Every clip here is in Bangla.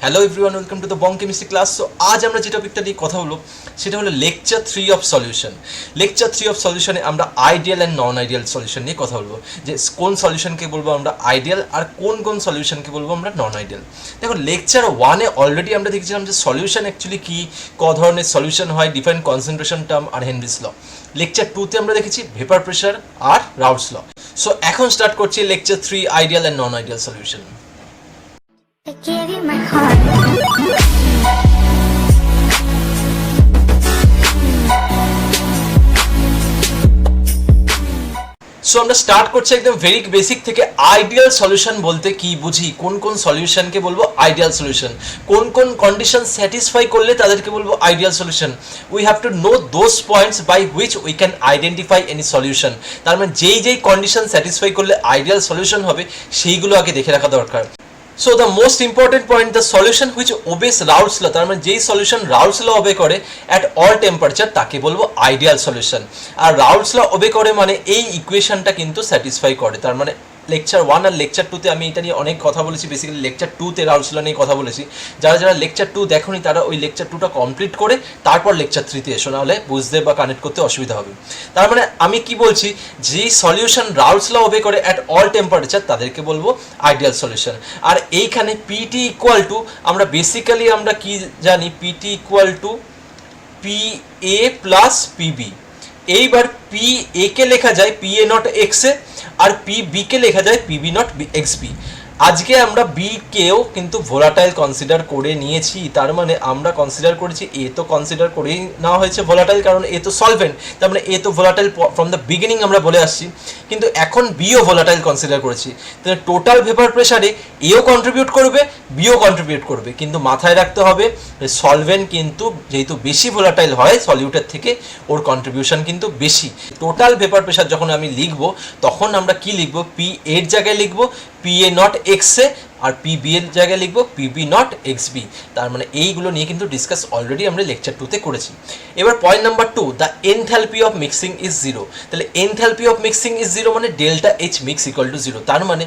Hello everyone, welcome to the Bong chemistry class. So আজ আমরা যে টপিকটা নিয়ে কথা বলবো সেটা হলো lecture 3 of solution. Lecture 3 of সলিউশনে আমরা ideal and non ideal solution নিয়ে কথা বলবো, যে কোন সলিউশনকে বলবো আমরা আইডিয়াল আর কোন কোন সলিউশনকে বলবো আমরা নন আইডিয়াল। দেখো, লেকচার 1-এ অলরেডি আমরা দেখেছিলাম যে সলিউশন অ্যাকচুয়ালি কী, ক ধরনের সলিউশন হয়, ডিফারেন্ট কনসেন্ট্রেশন টার্ম আর হেনরিস ল। লেকচার 2-তে আমরা দেখেছি ভেপার প্রেশার আর রাউলস ল। সো এখন স্টার্ট করছি lecture 3 ideal and non ideal solution. I gave you my heart. So আমরা স্টার্ট করছি একদম ভেরি বেসিক থেকে। আইডিয়াল সলিউশন বলতে কি বুঝি, কোন কোন সলিউশনকে বলবো আইডিয়াল সলিউশন, কোন কোন কন্ডিশন স্যাটিসফাই করলে তাদেরকে বলবো ideal solution. We have to know those points by which we can identify any solution. তার মানে যেই যেই কন্ডিশন স্যাটিসফাই করলে আইডিয়াল সলিউশন হবে সেইগুলো আগে দেখে রাখা দরকার। So the most important point, the solution which obeys Raoult's law, তার মানে যেই সলিউশন রাউলস ল ওবে করে অ্যাট অল টেম্পারেচার তাকে বলবো আইডিয়াল সলিউশন। আর রাউলস ল ওবে করে মানে এই ইকুয়েশনটা কিন্তু স্যাটিসফাই করে। তার মানে লেকচার 1 আর লেকচার 2-তে আমি এটা নিয়ে অনেক কথা বলেছি, বেসিক্যালি লেকচার 2-তে রাউলস ল নিয়ে কথা বলেছি। যারা যারা লেকচার 2 দেখোনি তারা ওই লেকচার 2টা কমপ্লিট করে তারপর লেকচার 3-তে এসো, নাহলে বুঝতে বা কানেক্ট করতে অসুবিধা হবে। তার মানে আমি কি বলছি, যেই সলিউশন রাউলস ল ওবে করে অ্যাট অল টেম্পারেচার তাদেরকে বলবো আইডিয়াল সলিউশন। আর এইখানে পিটি ইকুয়াল টু, আমরা বেসিক্যালি আমরা কি জানি, PT equal to P A plus PB. এইবার পি এ কে লেখা যায় P A not x A, আর পি বি কে লেখা যায় পিবি নট এক্স বি। আজকে আমরা বি কেও কিন্তু ভোলাটাইল কনসিডার করে নিয়েছি। তার মানে আমরা কনসিডার করেছি, এ তো কনসিডার করেই নেওয়া হয়েছে ভোলাটাইল, কারণ এ তো সলভেন্ট। তার মানে এ তো ভোলাটাইল ফ্রম দ্য বিগিনিং আমরা বলে আসছি, কিন্তু এখন বিও ভোলাটাইল কনসিডার করেছি। তাহলে টোটাল ভেপার প্রেশারে এও কন্ট্রিবিউট করবে, বিও কন্ট্রিবিউট করবে। কিন্তু মাথায় রাখতে হবে সলভেন্ট কিন্তু যেহেতু বেশি ভোলাটাইল হয় সলিউটের থেকে, ওর কন্ট্রিবিউশন কিন্তু বেশি। টোটাল ভেপার প্রেশার যখন আমি লিখবো তখন আমরা কি লিখবো, পি এর জায়গায় লিখবো P A not x A, আর পি বি এর জায়গায় লিখবো পিবি নট এক্স বি। তার মানে এইগুলো নিয়ে কিন্তু ডিসকাস অলরেডি আমরা লেকচার 2-তে করেছি। এবার point number 2, the enthalpy of mixing is zero. তাহলে enthalpy of mixing is zero মানে delta H mix equal to zero. তার মানে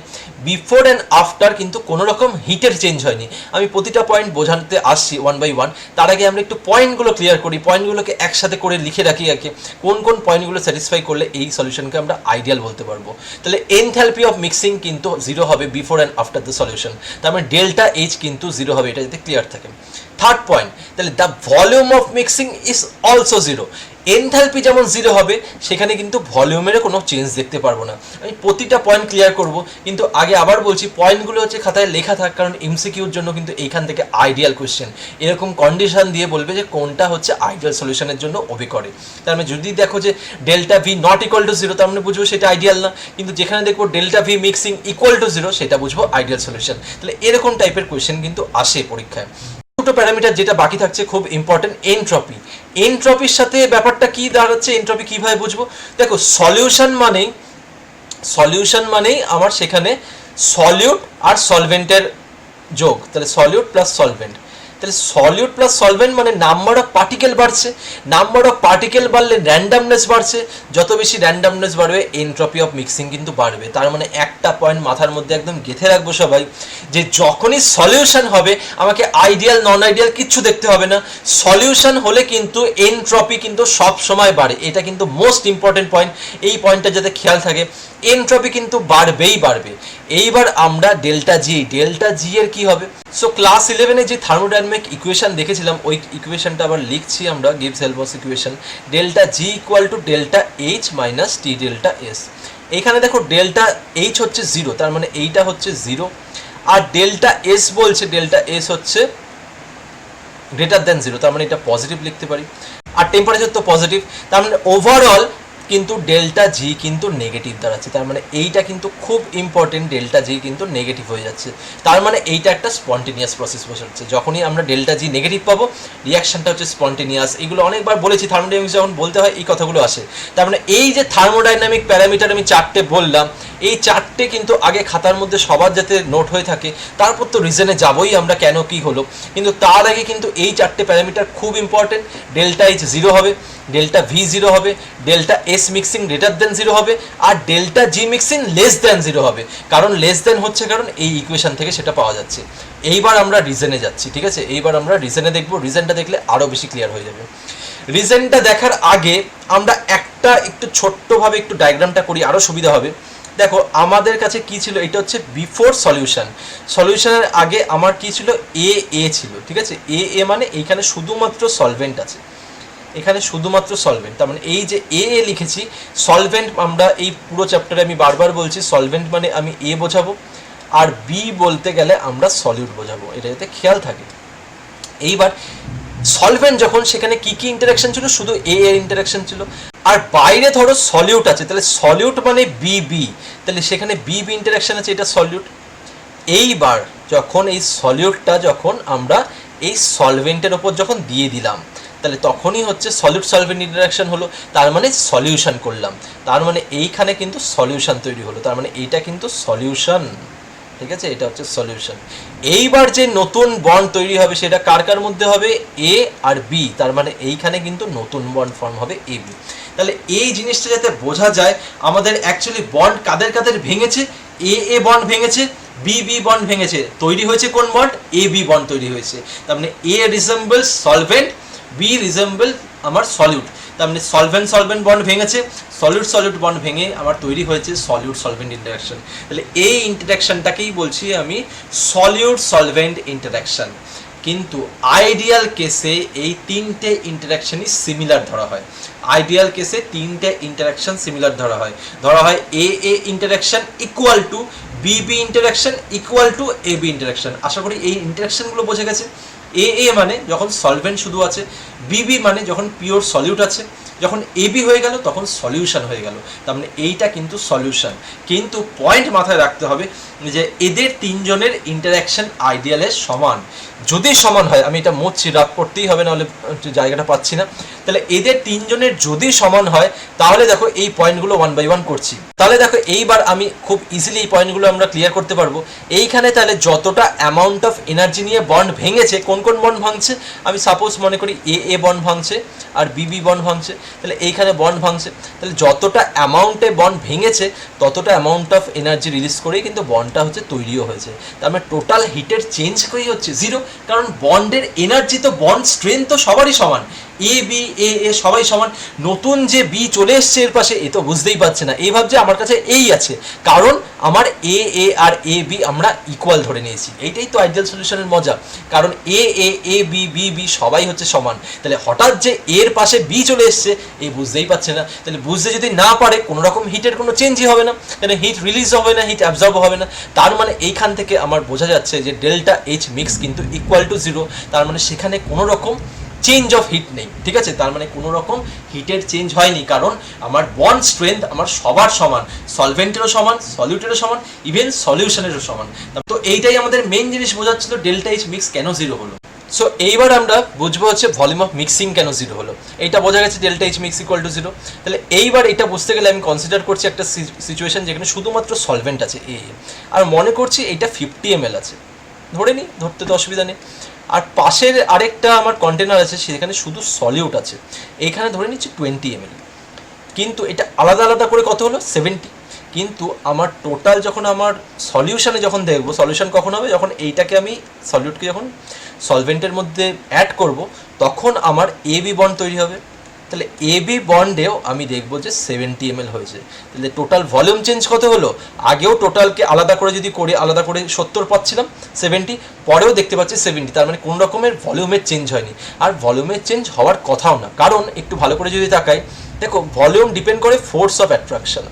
বিফোর অ্যান্ড আফটার কিন্তু কোনো রকম হিটের চেঞ্জ হয়নি। আমি প্রতিটা পয়েন্ট বোঝাতে আসছি ওয়ান বাই ওয়ান। তার আগে আমরা একটু পয়েন্টগুলো ক্লিয়ার করি, পয়েন্টগুলোকে একসাথে করে লিখে রাখি আগে, কোন কোন পয়েন্টগুলো স্যাটিসফাই করলে এই সলিউশনকে আমরা আইডিয়াল বলতে পারবো। তাহলে এনথ্যালপি অফ মিক্সিং কিন্তু জিরো হবে before and after the solution. তার মানে ডেল্টা এইচ কিন্তু জিরো হবে, এটা যাতে ক্লিয়ার থাকে। থার্ড পয়েন্ট, তাহলে the volume of mixing is also zero. Enthalpy যেমন জিরো হবে সেখানে কিন্তু ভলিউমেরও কোনো চেঞ্জ দেখতে পারবো না। আমি প্রতিটা পয়েন্ট ক্লিয়ার করব, কিন্তু আগে আবার বলছি পয়েন্টগুলো হচ্ছে খাতায় লেখা থাক, কারণ এমসিকিউর জন্য কিন্তু এইখান থেকে আইডিয়াল কোয়েশ্চেন এরকম কন্ডিশন দিয়ে বলবে যে কোনটা হচ্ছে আইডিয়াল সলিউশনের জন্য ওবে করে। তার মানে যদি দেখো যে delta V naught equal to zero, তার মানে বুঝবো সেটা আইডিয়াল না, কিন্তু যেখানে দেখবো delta V mixing equal to zero সেটা বুঝবো আইডিয়াল সলিউশন। তাহলে এরকম টাইপের কোয়েশ্চেন কিন্তু আসে পরীক্ষায়। দুটো প্যারামিটার যেটা বাকি থাকছে খুব ইম্পর্টেন্ট, এনট্রপি। এনট্রপির সাথে ব্যাপারটা কি দাঁড়াচ্ছে, এনট্রপি কিভাবে বুঝবো? দেখো, সলিউশন মানেই আমার সেখানে সলিউট আর সলভেন্টের যোগ। তাহলে সলিউট প্লাস সলভেন্ট, তাহলে সলিউট প্লাস সলভেন্ট মানে নাম্বার অফ পার্টিকেল বাড়ছে। নাম্বার অফ পার্টিকেল বাড়লে র্যান্ডামনেস বাড়ছে, যত বেশি র্যান্ডামনেস বাড়বে এনট্রপি অফ মিক্সিং কিন্তু বাড়বে। তার মানে একটা পয়েন্ট মাথার মধ্যে একদম গেঁথে রাখবো সবাই, যে যখনই সলিউশন হবে আমাকে আইডিয়াল নন আইডিয়াল কিচ্ছু দেখতে হবে না, সলিউশন হলে কিন্তু এনট্রপি কিন্তু সব সময় বাড়ে। এটা কিন্তু মোস্ট ইম্পর্টেন্ট পয়েন্ট, এই পয়েন্টটা যাতে খেয়াল থাকে। এনট্রপি কিন্তু বাড়বেই বাড়বে। এইবার আমরা ডেল্টা জি এর কি হবে? সো ক্লাস 11-এ যে থার্মোডাইনামিক ইকুয়েশন দেখেছিলাম ওই ইকুয়েশনটা আবার লিখছি আমরা, gives Helmholtz equation. Delta G equal to delta H minus T delta S. এইখানে দেখো ডেল্টা এইচ হচ্ছে জিরো, তার মানে এইটা হচ্ছে জিরো, আর ডেল্টা এস বলছে ডেল্টা এস হচ্ছে গ্রেটার দ্যান জিরো, তার মানে এটা পজিটিভ লিখতে পারি। আর টেম্পারেচার তো পজিটিভ, তার মানে ওভারঅল কিন্তু ডেল্টা জি কিন্তু নেগেটিভ দাঁড়াচ্ছে। তার মানে এইটা কিন্তু খুব ইম্পর্টেন্ট, ডেল্টা জি কিন্তু নেগেটিভ হয়ে যাচ্ছে। তার মানে এইটা একটা স্পন্টেনিয়াস প্রসেস বসাচ্ছে। যখনই আমরা ডেল্টা জি নেগেটিভ পাবো রিয়াকশনটা হচ্ছে স্পন্টেনিয়াস। এগুলো অনেকবার বলেছি, থার্মোডাইনামিক্স যখন বলতে হয় এই কথাগুলো আসে। তার মানে এই যে থার্মোডাইনামিক প্যারামিটার আমি 4টে বললাম, এই 4টে কিন্তু আগে খাতার মধ্যে সবার যাতে নোট হয়ে থাকে, তারপর তো রিজনে যাবোই আমরা কেন কি হলো, কিন্তু তার আগে কিন্তু এই 4টে প্যারামিটার খুব ইম্পর্টেন্ট। ডেল্টা এইচ জিরো হবে, ডেল্টা ভি জিরো হবে, delta S S mixing greater than 0 হবে, আর delta G mixing less than 0 হবে। কারণ লেস দেন হচ্ছে কারণ এই ইকুয়েশন থেকে সেটা পাওয়া যাচ্ছে। এইবার আমরা রিজনে যাচ্ছি, ঠিক আছে? এইবার আমরা রিজনে দেখব, রিজনটা দেখলে আরও বেশি ক্লিয়ার হয়ে যাবে। রিজনটা দেখার আগে আমরা একটা একটু ছোট্টভাবে একটু ডায়াগ্রামটা করি, আরও সুবিধা হবে। দেখো আমাদের কাছে কি ছিল, এটা হচ্ছে বিফোর সলিউশন। সলিউশনের আগে আমার কি ছিল, এ ছিল, ঠিক আছে? এ মানে এইখানে শুধুমাত্র সলভেন্ট আছে, এখানে শুধুমাত্র সলভেন্ট। তার মানে এই যে এ লিখেছি, সলভেন্ট আমরা এই পুরো চ্যাপ্টারে আমি বারবার বলছি সলভেন্ট মানে আমি এ বোঝাবো, আর বি বলতে গেলে আমরা সলিউট বোঝাবো, এটা যাতে খেয়াল থাকে। এইবার সলভেন্ট যখন, সেখানে কি কি ইন্টারাকশন ছিল, শুধু এর ইন্টারাকশন ছিল। আর বাইরে ধরো সলিউট আছে, তাহলে সলিউট মানে বি, তাহলে সেখানে বি ইন্টারাকশন আছে, এটা সলিউট। এইবার যখন এই সলিউটটা যখন আমরা এই সলভেন্টের ওপর যখন দিয়ে দিলাম, তাহলে তখনই হচ্ছে সলিউট সলভেন্ট ইন্টারাকশন হলো, তার মানে সলিউশন করলাম, তার মানে এইখানে কিন্তু সলিউশন তৈরি হলো, তার মানে এইটা কিন্তু সলিউশন, ঠিক আছে? এটা হচ্ছে সলিউশন। এইবার যে নতুন বন্ড তৈরি হবে সেটা কার কার মধ্যে হবে, এ আর বি, তার মানে এইখানে কিন্তু নতুন বন্ড ফর্ম হবে এ বি। তাহলে এই জিনিসটা যাতে বোঝা যায়, আমাদের অ্যাকচুয়ালি বন্ড কাদের কাদের ভেঙেছে, এ বন্ড ভেঙেছে, বি বন্ড ভেঙেছে, তৈরি হয়েছে কোন বন্ড, এ বি বন্ড তৈরি হয়েছে। তার মানে এ রিজেম্বল সলভেন্ট, বি রিজেম্বল আমার সলিউট, তার মানে সলভেন্ট বন্ড ভেঙেছে, সলিউট বন্ড ভেঙে আমার তৈরি হয়েছে সলিউট সলভেন্ট ইন্টারাকশন। তাহলে এই ইন্টারাকশনটাকেই বলছি আমি সলিউট সলভেন্ট ইন্টারাকশন। কিন্তু আইডিয়াল কেসে এই তিনটে ইন্টারাকশনই সিমিলার ধরা হয়। আইডিয়াল কেসে তিনটে ইন্টারাকশন সিমিলার ধরা হয় A interaction equal to B interaction equal to A B interaction. আশা করি এই ইন্টারাকশনগুলো বোঝা গেছে। এ মানে যখন সলভেন্ট শুধু আছে, বি মানে যখন পিওর সলিউট আছে, যখন এ বি হয়ে গেল তখন সলিউশন হয়ে গেল, তার মানে এইটা কিন্তু সলিউশন। কিন্তু পয়েন্ট মাথায় রাখতে হবে যে এদের তিনজনের ইন্টারাকশন আইডিয়ালের সমান। যদি সমান হয়, আমি এটা মুছছি, রাগ করতেই হবে, নাহলে জায়গাটা পাচ্ছি না। তাহলে এদের তিনজনের যদি সমান হয়, তাহলে দেখো এই পয়েন্টগুলো 1 বাই 1 করছি। তাহলে দেখো এইবার আমি খুব ইজিলি এই পয়েন্টগুলো আমরা ক্লিয়ার করতে পারবো। এইখানে তাহলে যতটা অ্যামাউন্ট অফ এনার্জি নিয়ে বন্ড ভেঙেছে, কোন কোন বন্ড ভাঙছে, আমি সাপোজ মনে করি এ বন্ড ভাঙছে আর বি বন্ড ভাঙছে, তাহলে এইখানে বন্ড ভাঙছে। তাহলে যতটা অ্যামাউন্টে বন্ড ভেঙেছে ততটা অ্যামাউন্ট অফ এনার্জি রিলিজ করেই কিন্তু বন্ডটা হচ্ছে তৈরিও হয়েছে। তার মানে টোটাল হিটের চেঞ্জ করেই হচ্ছে 0, কারণ বন্ডের এনার্জি তো, বন্ড স্ট্রেংথ তো সবারই সমান, এ বি এ সবাই সমান। নতুন যে বি চলে এসছে এর পাশে, এ তো বুঝতেই পারছে না, এই ভাবছে আমার কাছে এই আছে, কারণ আমার এ আর এ বি আমরা ইকুয়াল ধরে নিয়েছি। এইটাই তো আইডিয়াল সলিউশনের মজা, কারণ এ বি সবাই হচ্ছে সমান। তাহলে হঠাৎ যে এর পাশে বি চলে এসছে, এ বুঝতেই পারছে না। তাহলে বুঝতে যদি না পারে, কোনো রকম হিটের কোনো চেঞ্জই হবে না, তাহলে হিট রিলিজ হবে না, হিট অ্যাবজর্ব হবে না। তার মানে এইখান থেকে আমার বোঝা যাচ্ছে যে ডেল্টা এইচ মিক্স কিন্তু ইকুয়াল টু 0, তার মানে সেখানে কোনো রকম চেঞ্জ অফ হিট নেই, ঠিক আছে? তার মানে কোনো রকম হিটের চেঞ্জ হয়নি, কারণ আমার বন্ড স্ট্রেংথ আমার সবার সমান, সলভেন্টেরও সমান, সলিউটেরও সমান, ইভেন সলিউশনেরও সমান। তো এইটাই আমাদের মেইন জিনিস বোঝাচ্ছিল ডেল্টা এইচ মিক্স কেন 0 হলো। সো এইবার আমরা বুঝবো হচ্ছে ভলিউম অফ মিক্সিং কেন 0 হলো। এইটা বোঝা গেছে delta H mix equal to 0। তাহলে এইবার এটা বুঝতে গেলে আমি কনসিডার করছি একটা সিচুয়েশন যেখানে শুধুমাত্র সলভেন্ট আছে এ, আর মনে করছি এইটা 50 ml আছে, ধরে নিই, ধরতে তো অসুবিধা নেই। আর পাশের আরেকটা আমার কন্টেনার আছে, সেখানে শুধু সলিউট আছে, এইখানে ধরে নিচ্ছি 20 ml। কিন্তু এটা আলাদা আলাদা করে কত হলো, 70। কিন্তু আমার টোটাল যখন আমার সলিউশনে যখন দেখবো, সলিউশন কখন হবে, যখন এইটাকে আমি সলিউটকে যখন সলভেন্টের মধ্যে অ্যাড করব, তখন আমার এ বি বন্ড তৈরি হবে। তাহলে এ বি বন্ডেও আমি দেখবো যে 70 ml হয়েছে। তাহলে টোটাল ভলিউম চেঞ্জ কত হলো, আগেও টোটালকে আলাদা করে যদি করে আলাদা করে 70 পাচ্ছিলাম, 70, পরেও দেখতে পাচ্ছি 70, তার মানে কোনো রকমের ভলিউমের চেঞ্জ হয়নি। আর ভলিউমের চেঞ্জ হওয়ার কথাও না, কারণ একটু ভালো করে যদি তাকাই, দেখো ভলিউম ডিপেন্ড করে force of attraction.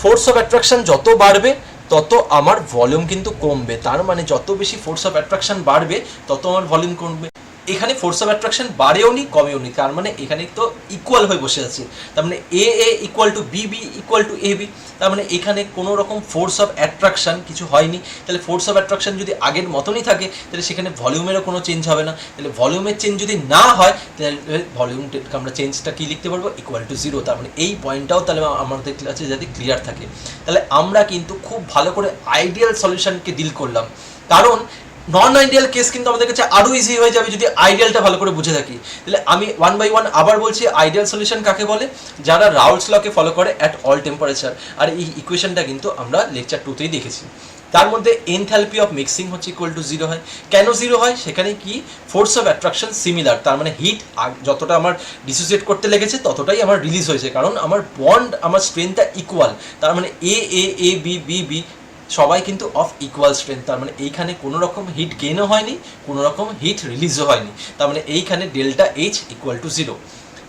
Force of attraction যত বাড়বে তত আমার ভলিউম কিন্তু কমবে, তার মানে যত বেশি ফোর্স অফ অ্যাট্রাকশন বাড়বে তত আমার ভলিউম কমবে। এখানে ফোর্স অফ অ্যাট্রাকশন বাড়েও নি কমেও নি, তার মানে এখানে তো ইকুয়াল হয়ে বসে আছে। তার মানে A equal to B equal to A B, তার মানে এখানে কোনো রকম ফোর্স অফ অ্যাট্রাকশন কিছু হয়নি। তাহলে ফোর্স অফ অ্যাট্রাকশন যদি আগের মতনই থাকে, তাহলে সেখানে ভলিউমেরও কোনো চেঞ্জ হবে না। তাহলে ভলিউমের চেঞ্জ যদি না হয়, তাহলে ভলিউমটা আমরা চেঞ্জটা কী লিখতে পারবো, ইকুয়াল টু 0। তার মানে এই পয়েন্টটাও তাহলে আমাদের কাছে যাতে ক্লিয়ার থাকে। তাহলে আমরা কিন্তু খুব ভালো করে আইডিয়াল সলিউশনকে ডিল করলাম, কারণ নন আইডিয়াল কেস কিন্তু আমাদের কাছে আরো ইজি হয়ে যাবে যদি আইডিয়ালটা ভালো করে বুঝে থাকি। তাহলে আমি ওয়ান বাই ওয়ান আবার বলছি, আইডিয়াল সলিউশন কাকে বলে? যারা রাউলস লকে ফলো করে অ্যাট অল টেম্পারেচার। আর এই ইকুয়েশনটা কিন্তু আমরা লেকচার 2তেই দেখেছি। তার মধ্যে এনথ্যালপি অফ মিক্সিং হচ্ছে ইকুয়াল টু 0 হয়। কেন 0 হয়? সেখানে কি ফোর্স অফ অ্যাট্রাকশন সিমিলার, তার মানে হিট যতটা আমার ডিসোসিয়েট করতে লেগেছে ততটাই আমার রিলিজ হয়েছে, কারণ আমার বন্ড, আমার স্ট্রেংথটা ইকুয়াল। তার মানে এ এ এ বি বি বি সবাই কিন্তু অফ ইকুয়াল স্ট্রেংথ। তার মানে এইখানে কোনো রকম হিট গেইনও হয়নি, কোনো রকম হিট রিলিজও হয়নি। তার মানে এইখানে ডেল্টা এইচ ইকুয়াল টু 0।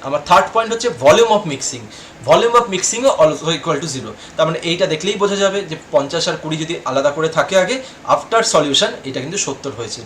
আমার থার্ড পয়েন্ট হচ্ছে volume of mixing. Volume of মিক্সিংও অলসো ইকুয়াল টু 0। তার মানে এইটা দেখলেই বোঝা যাবে যে 50 আর 20 যদি আলাদা করে থাকে আগে, আফটার সলিউশন এটা কিন্তু 70 হয়েছে।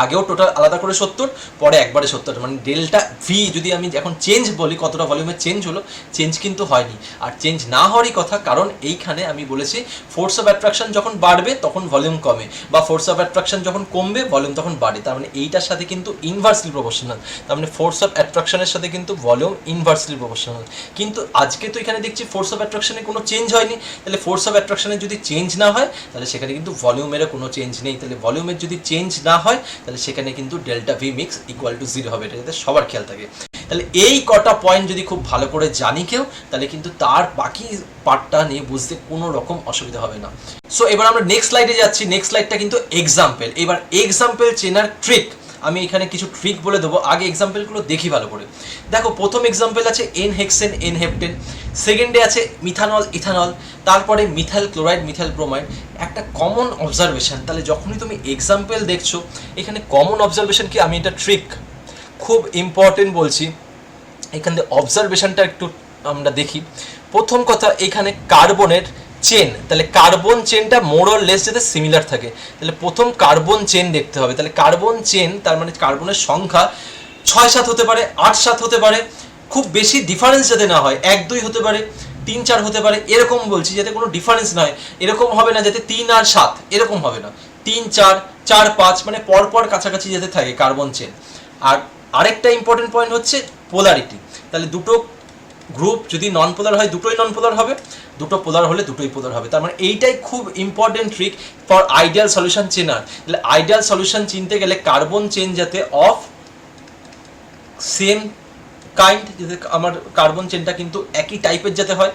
আগেও টোটাল আলাদা করে 70, পরে একবারে 70। মানে ডেল্টা ভি যদি আমি এখন চেঞ্জ বলি, কতটা ভলিউমে চেঞ্জ হলো, চেঞ্জ কিন্তু হয়নি। আর চেঞ্জ না হওয়ারই কথা, কারণ এইখানে আমি বলেছি ফোর্স অফ অ্যাট্রাকশন যখন বাড়বে তখন ভলিউম কমে, বা ফোর্স অফ অ্যাট্রাকশন যখন কমবে ভলিউম তখন বাড়ে। তার মানে এইটার সাথে কিন্তু ইনভার্সলি প্রপোর্শনাল। তার মানে ফোর্স অফ অ্যাট্রাকশনের সাথে কিন্তু ভলিউম ইনভার্সলি প্রপোর্শনাল। কিন্তু আজকে তো এখানে দেখছি ফোর্স অফ অ্যাট্রাকশনে কোনো চেঞ্জ হয়নি। তাহলে ফোর্স অফ অ্যাট্রাকশনে যদি চেঞ্জ না হয়, তাহলে সেখানে কিন্তু ভলিউমেরও কোনো চেঞ্জ নেই। তাহলে ভলিউমের যদি চেঞ্জ না হয়, তাহলে সেখানে কিন্তু delta V mix equal to 0 হবে। এটা যাতে সবার খেয়াল থাকে। তাহলে এই কটা পয়েন্ট যদি খুব ভালো করে জানি কেউ, তাহলে কিন্তু তার বাকি পার্টটা নিয়ে বুঝতে কোনো রকম অসুবিধা হবে না। সো এবার আমরা নেক্সট স্লাইডে যাচ্ছি। নেক্সট স্লাইডটা কিন্তু এক্সাম্পল। এবার এক্সাম্পল চেনার ট্রিক, আমি এখানে কিছু ট্রিক বলে দেবো, আগে এক্সাম্পলগুলো দেখি ভালো করে। দেখো, প্রথম এক্সাম্পল আছে এন হেক্সেন এন হেপটেন, সেকেন্ডে আছে মিথানল ইথানল, তারপরে মিথাইল ক্লোরাইড মিথাইল ব্রোমাইড। একটা কমন অবজারভেশন, তাহলে যখনই তুমি এক্সাম্পল দেখছো, এখানে কমন অবজারভেশন কি, আমি এটা ট্রিক খুব ইম্পর্টেন্ট বলছি, এখান থেকে অবজারভেশনটা একটু আমরা দেখি। প্রথম কথা, এখানে কার্বনের চেন, তাহলে কার্বন চেনটা মোর অর লেস যাতে সিমিলার থাকে। তাহলে প্রথম কার্বন চেন দেখতে হবে। তাহলে কার্বন চেন, তার মানে কার্বনের সংখ্যা 6-7 হতে পারে, 8-7 হতে পারে, খুব বেশি ডিফারেন্স যাতে না হয়, 1-2 হতে পারে, 3-4 হতে পারে, এরকম বলছি, যাতে কোনো ডিফারেন্স না হয়। এরকম হবে না যাতে 3 আর 7, এরকম হবে না, 3-4, 4-5, মানে পরপর কাছাকাছি যাতে থাকে কার্বন চেন। আর আরেকটা ইম্পর্টেন্ট পয়েন্ট হচ্ছে পোলারিটি। তাহলে দুটো গ্রুপ যদি নন পোলার হয়, দুটোই নন পোলার হবে, দুটো পোলার হলে দুটোই পোলার হবে। তার মানে এইটাই খুব important trick for ideal solution চেনার। তাহলে আইডিয়াল সলিউশন চিনতে গেলে কার্বন চেন যাতে অফ সেম কাইন্ড, যাতে আমার কার্বন চেনটা কিন্তু একই টাইপের যাতে হয়,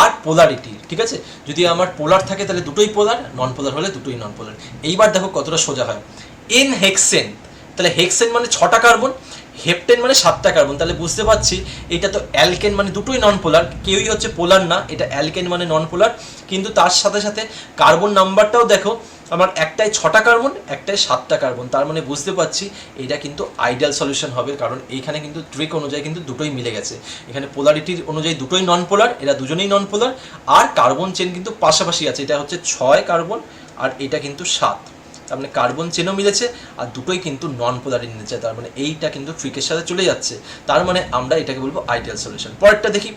আর পোলারিটি, ঠিক আছে, যদি আমার পোলার থাকে তাহলে দুটোই পোলার, নন পোলার হলে দুটোই নন পোলার। এইবার দেখো কতটা সোজা হয়। এন হেক্সেন, তাহলে হেক্সেন মানে 6টা কার্বন, হেপটেন মানে 7টা কার্বন। তাহলে বুঝতে পারছি এটা তো অ্যালকেন, মানে দুটোই নন পোলার, কেউই হচ্ছে পোলার না, এটা অ্যালকেন মানে নন পোলার। কিন্তু তার সাথে সাথে কার্বন নাম্বারটাও দেখো, আমার একটাই 6টা কার্বন, একটাই 7টা কার্বন। তার মানে বুঝতে পারছি এটা কিন্তু আইডিয়াল সলিউশন হবে, কারণ এইখানে কিন্তু ট্রিক অনুযায়ী কিন্তু দুটোই মিলে গেছে। এখানে পোলারিটির অনুযায়ী দুটোই নন পোলার, এরা দুজনেই নন পোলার, আর কার্বন চেন কিন্তু পাশাপাশি আছে, এটা হচ্ছে 6 কার্বন আর এটা কিন্তু 7। তার মানে কার্বন চেনও মিলেছে আর দুটোই কিন্তু নন পোলারিটি নিয়েছে। তার মানে এইটা কিন্তু ট্রিকের সাথে চলে যাচ্ছে। তার মানে আমরা এটাকে বলবো আইডিয়াল সলিউশন। পরেরটা দেখি,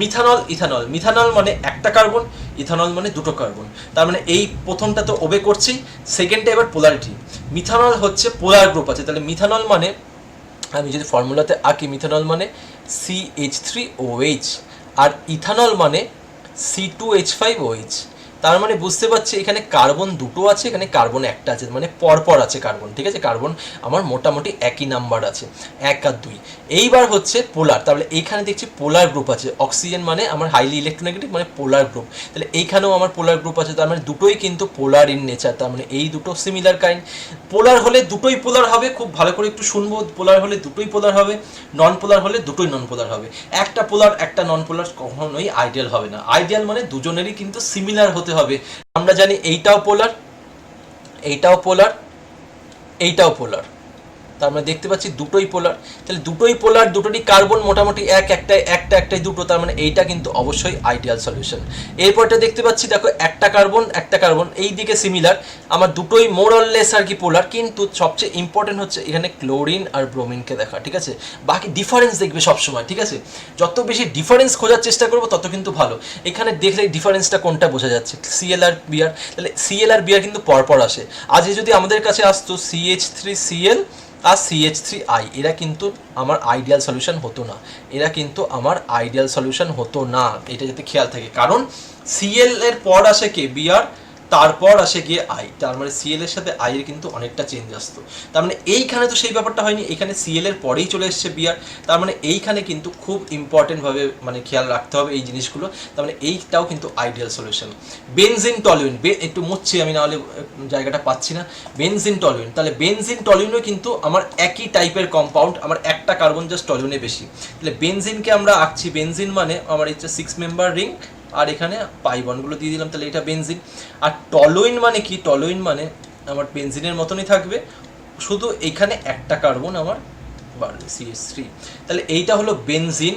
মিথানল ইথানল। মিথানল মানে একটা কার্বন, ইথানল মানে দুটো কার্বন। তার মানে এই প্রথমটা তো ওবে করছেই, সেকেন্ডটা এবার পোলারিটি। মিথানল হচ্ছে পোলার গ্রুপ আছে, তাহলে মিথানল মানে আমি যদি ফর্মুলাতে আঁকি, মিথানল মানে CH3OH, আর ইথানল মানে C2H5OH। তার মানে বুঝতে পারছি এখানে কার্বন দুটো আছে, এখানে কার্বন একটা আছে, মানে পরপর আছে কার্বন, ঠিক আছে, কার্বন আমার মোটামুটি একই নাম্বার আছে, 1 আর 2। এইবার হচ্ছে পোলার, তাহলে এইখানে দেখছি পোলার গ্রুপ আছে, অক্সিজেন মানে আমার হাইলি ইলেকট্রোনেগেটিভ মানে পোলার গ্রুপ, তাহলে এইখানেও আমার পোলার গ্রুপ আছে। তার মানে দুটোই কিন্তু পোলার ইন নেচার, তার মানে এই দুটো সিমিলার কাইন্ড। পোলার হলে দুটোই পোলার হবে, খুব ভালো করে একটু শুনবো, পোলার হলে দুটোই পোলার হবে, নন পোলার হলে দুটোই নন পোলার হবে। একটা পোলার একটা নন পোলার কখনোই আইডিয়াল হবে না। আইডিয়াল মানে দুজনেরই কিন্তু সিমিলার হতে হবে। আমরা জানি এইটাও পোলার, এইটাও পোলার, এইটাও পোলার, তার মানে দেখতে পাচ্ছি দুটোই পোলার। তাহলে দুটোই পোলার, দুটোরই কার্বন মোটামুটি একটাই দুটো, তার মানে এইটা কিন্তু অবশ্যই আইডিয়াল সলিউশন। এরপরটা দেখতে পাচ্ছি, দেখো একটা কার্বন এই দিকে সিমিলার, আমার দুটোই মোর অর লেস আর কি পোলার। কিন্তু সবচেয়ে ইম্পর্টেন্ট হচ্ছে এখানে ক্লোরিন আর ব্রোমিনকে দেখা, ঠিক আছে, বাকি ডিফারেন্স দেখবে সবসময়, ঠিক আছে, যত বেশি ডিফারেন্স খোঁজার চেষ্টা করবো তত কিন্তু ভালো। এখানে দেখলে ডিফারেন্সটা কোনটা বোঝা যাচ্ছে, Cl আর Br, তাহলে Cl আর Br কিন্তু পরপর আসে। আজকে যদি আমাদের কাছে আসতো CH3Cl আর CH3I, এরা কিন্তু আমার আইডিয়াল সলিউশন হতো না, এরা কিন্তু আমার আইডিয়াল সলিউশন হতো না, এটা যাতে খেয়াল থাকে। কারণ Cl এর পর আসে কে, Br, তারপর আসে গিয়ে আই, তার মানে সিএল এর সাথে আই এর কিন্তু অনেকটা চেঞ্জ আসতো। তার মানে এইখানে তো সেই ব্যাপারটা হয়নি, এখানে সিএল এর পরেই চলে এসছে বিআর। তার মানে এইখানে কিন্তু খুব ইম্পর্টেন্টভাবে মানে খেয়াল রাখতে হবে এই জিনিসগুলো। তার মানে এইটাও কিন্তু আইডিয়াল সলিউশন। বেনজিন টলুইন, একটু মুছছি আমি, নাহলে জায়গাটা পাচ্ছি না। বেনজিন টলুইন, তাহলে বেনজিন টলুইনও কিন্তু আমার একই টাইপের কম্পাউন্ড, আমার একটা কার্বন জাস্ট টলুইনে বেশি। তাহলে বেনজিনকে আমরা আঁকছি, বেনজিন মানে আমার হচ্ছে 6 মেম্বার রিং, আর এখানে পাই বন্ডগুলো দিয়ে দিলাম, তাহলে এটা বেনজিন। আর টলুইন মানে কি, টলুইন মানে আমার বেনজিনের মতনই থাকবে, শুধু এখানে একটা কার্বন আমার বাড়বে, CH3। তাহলে এইটা হলো বেনজিন,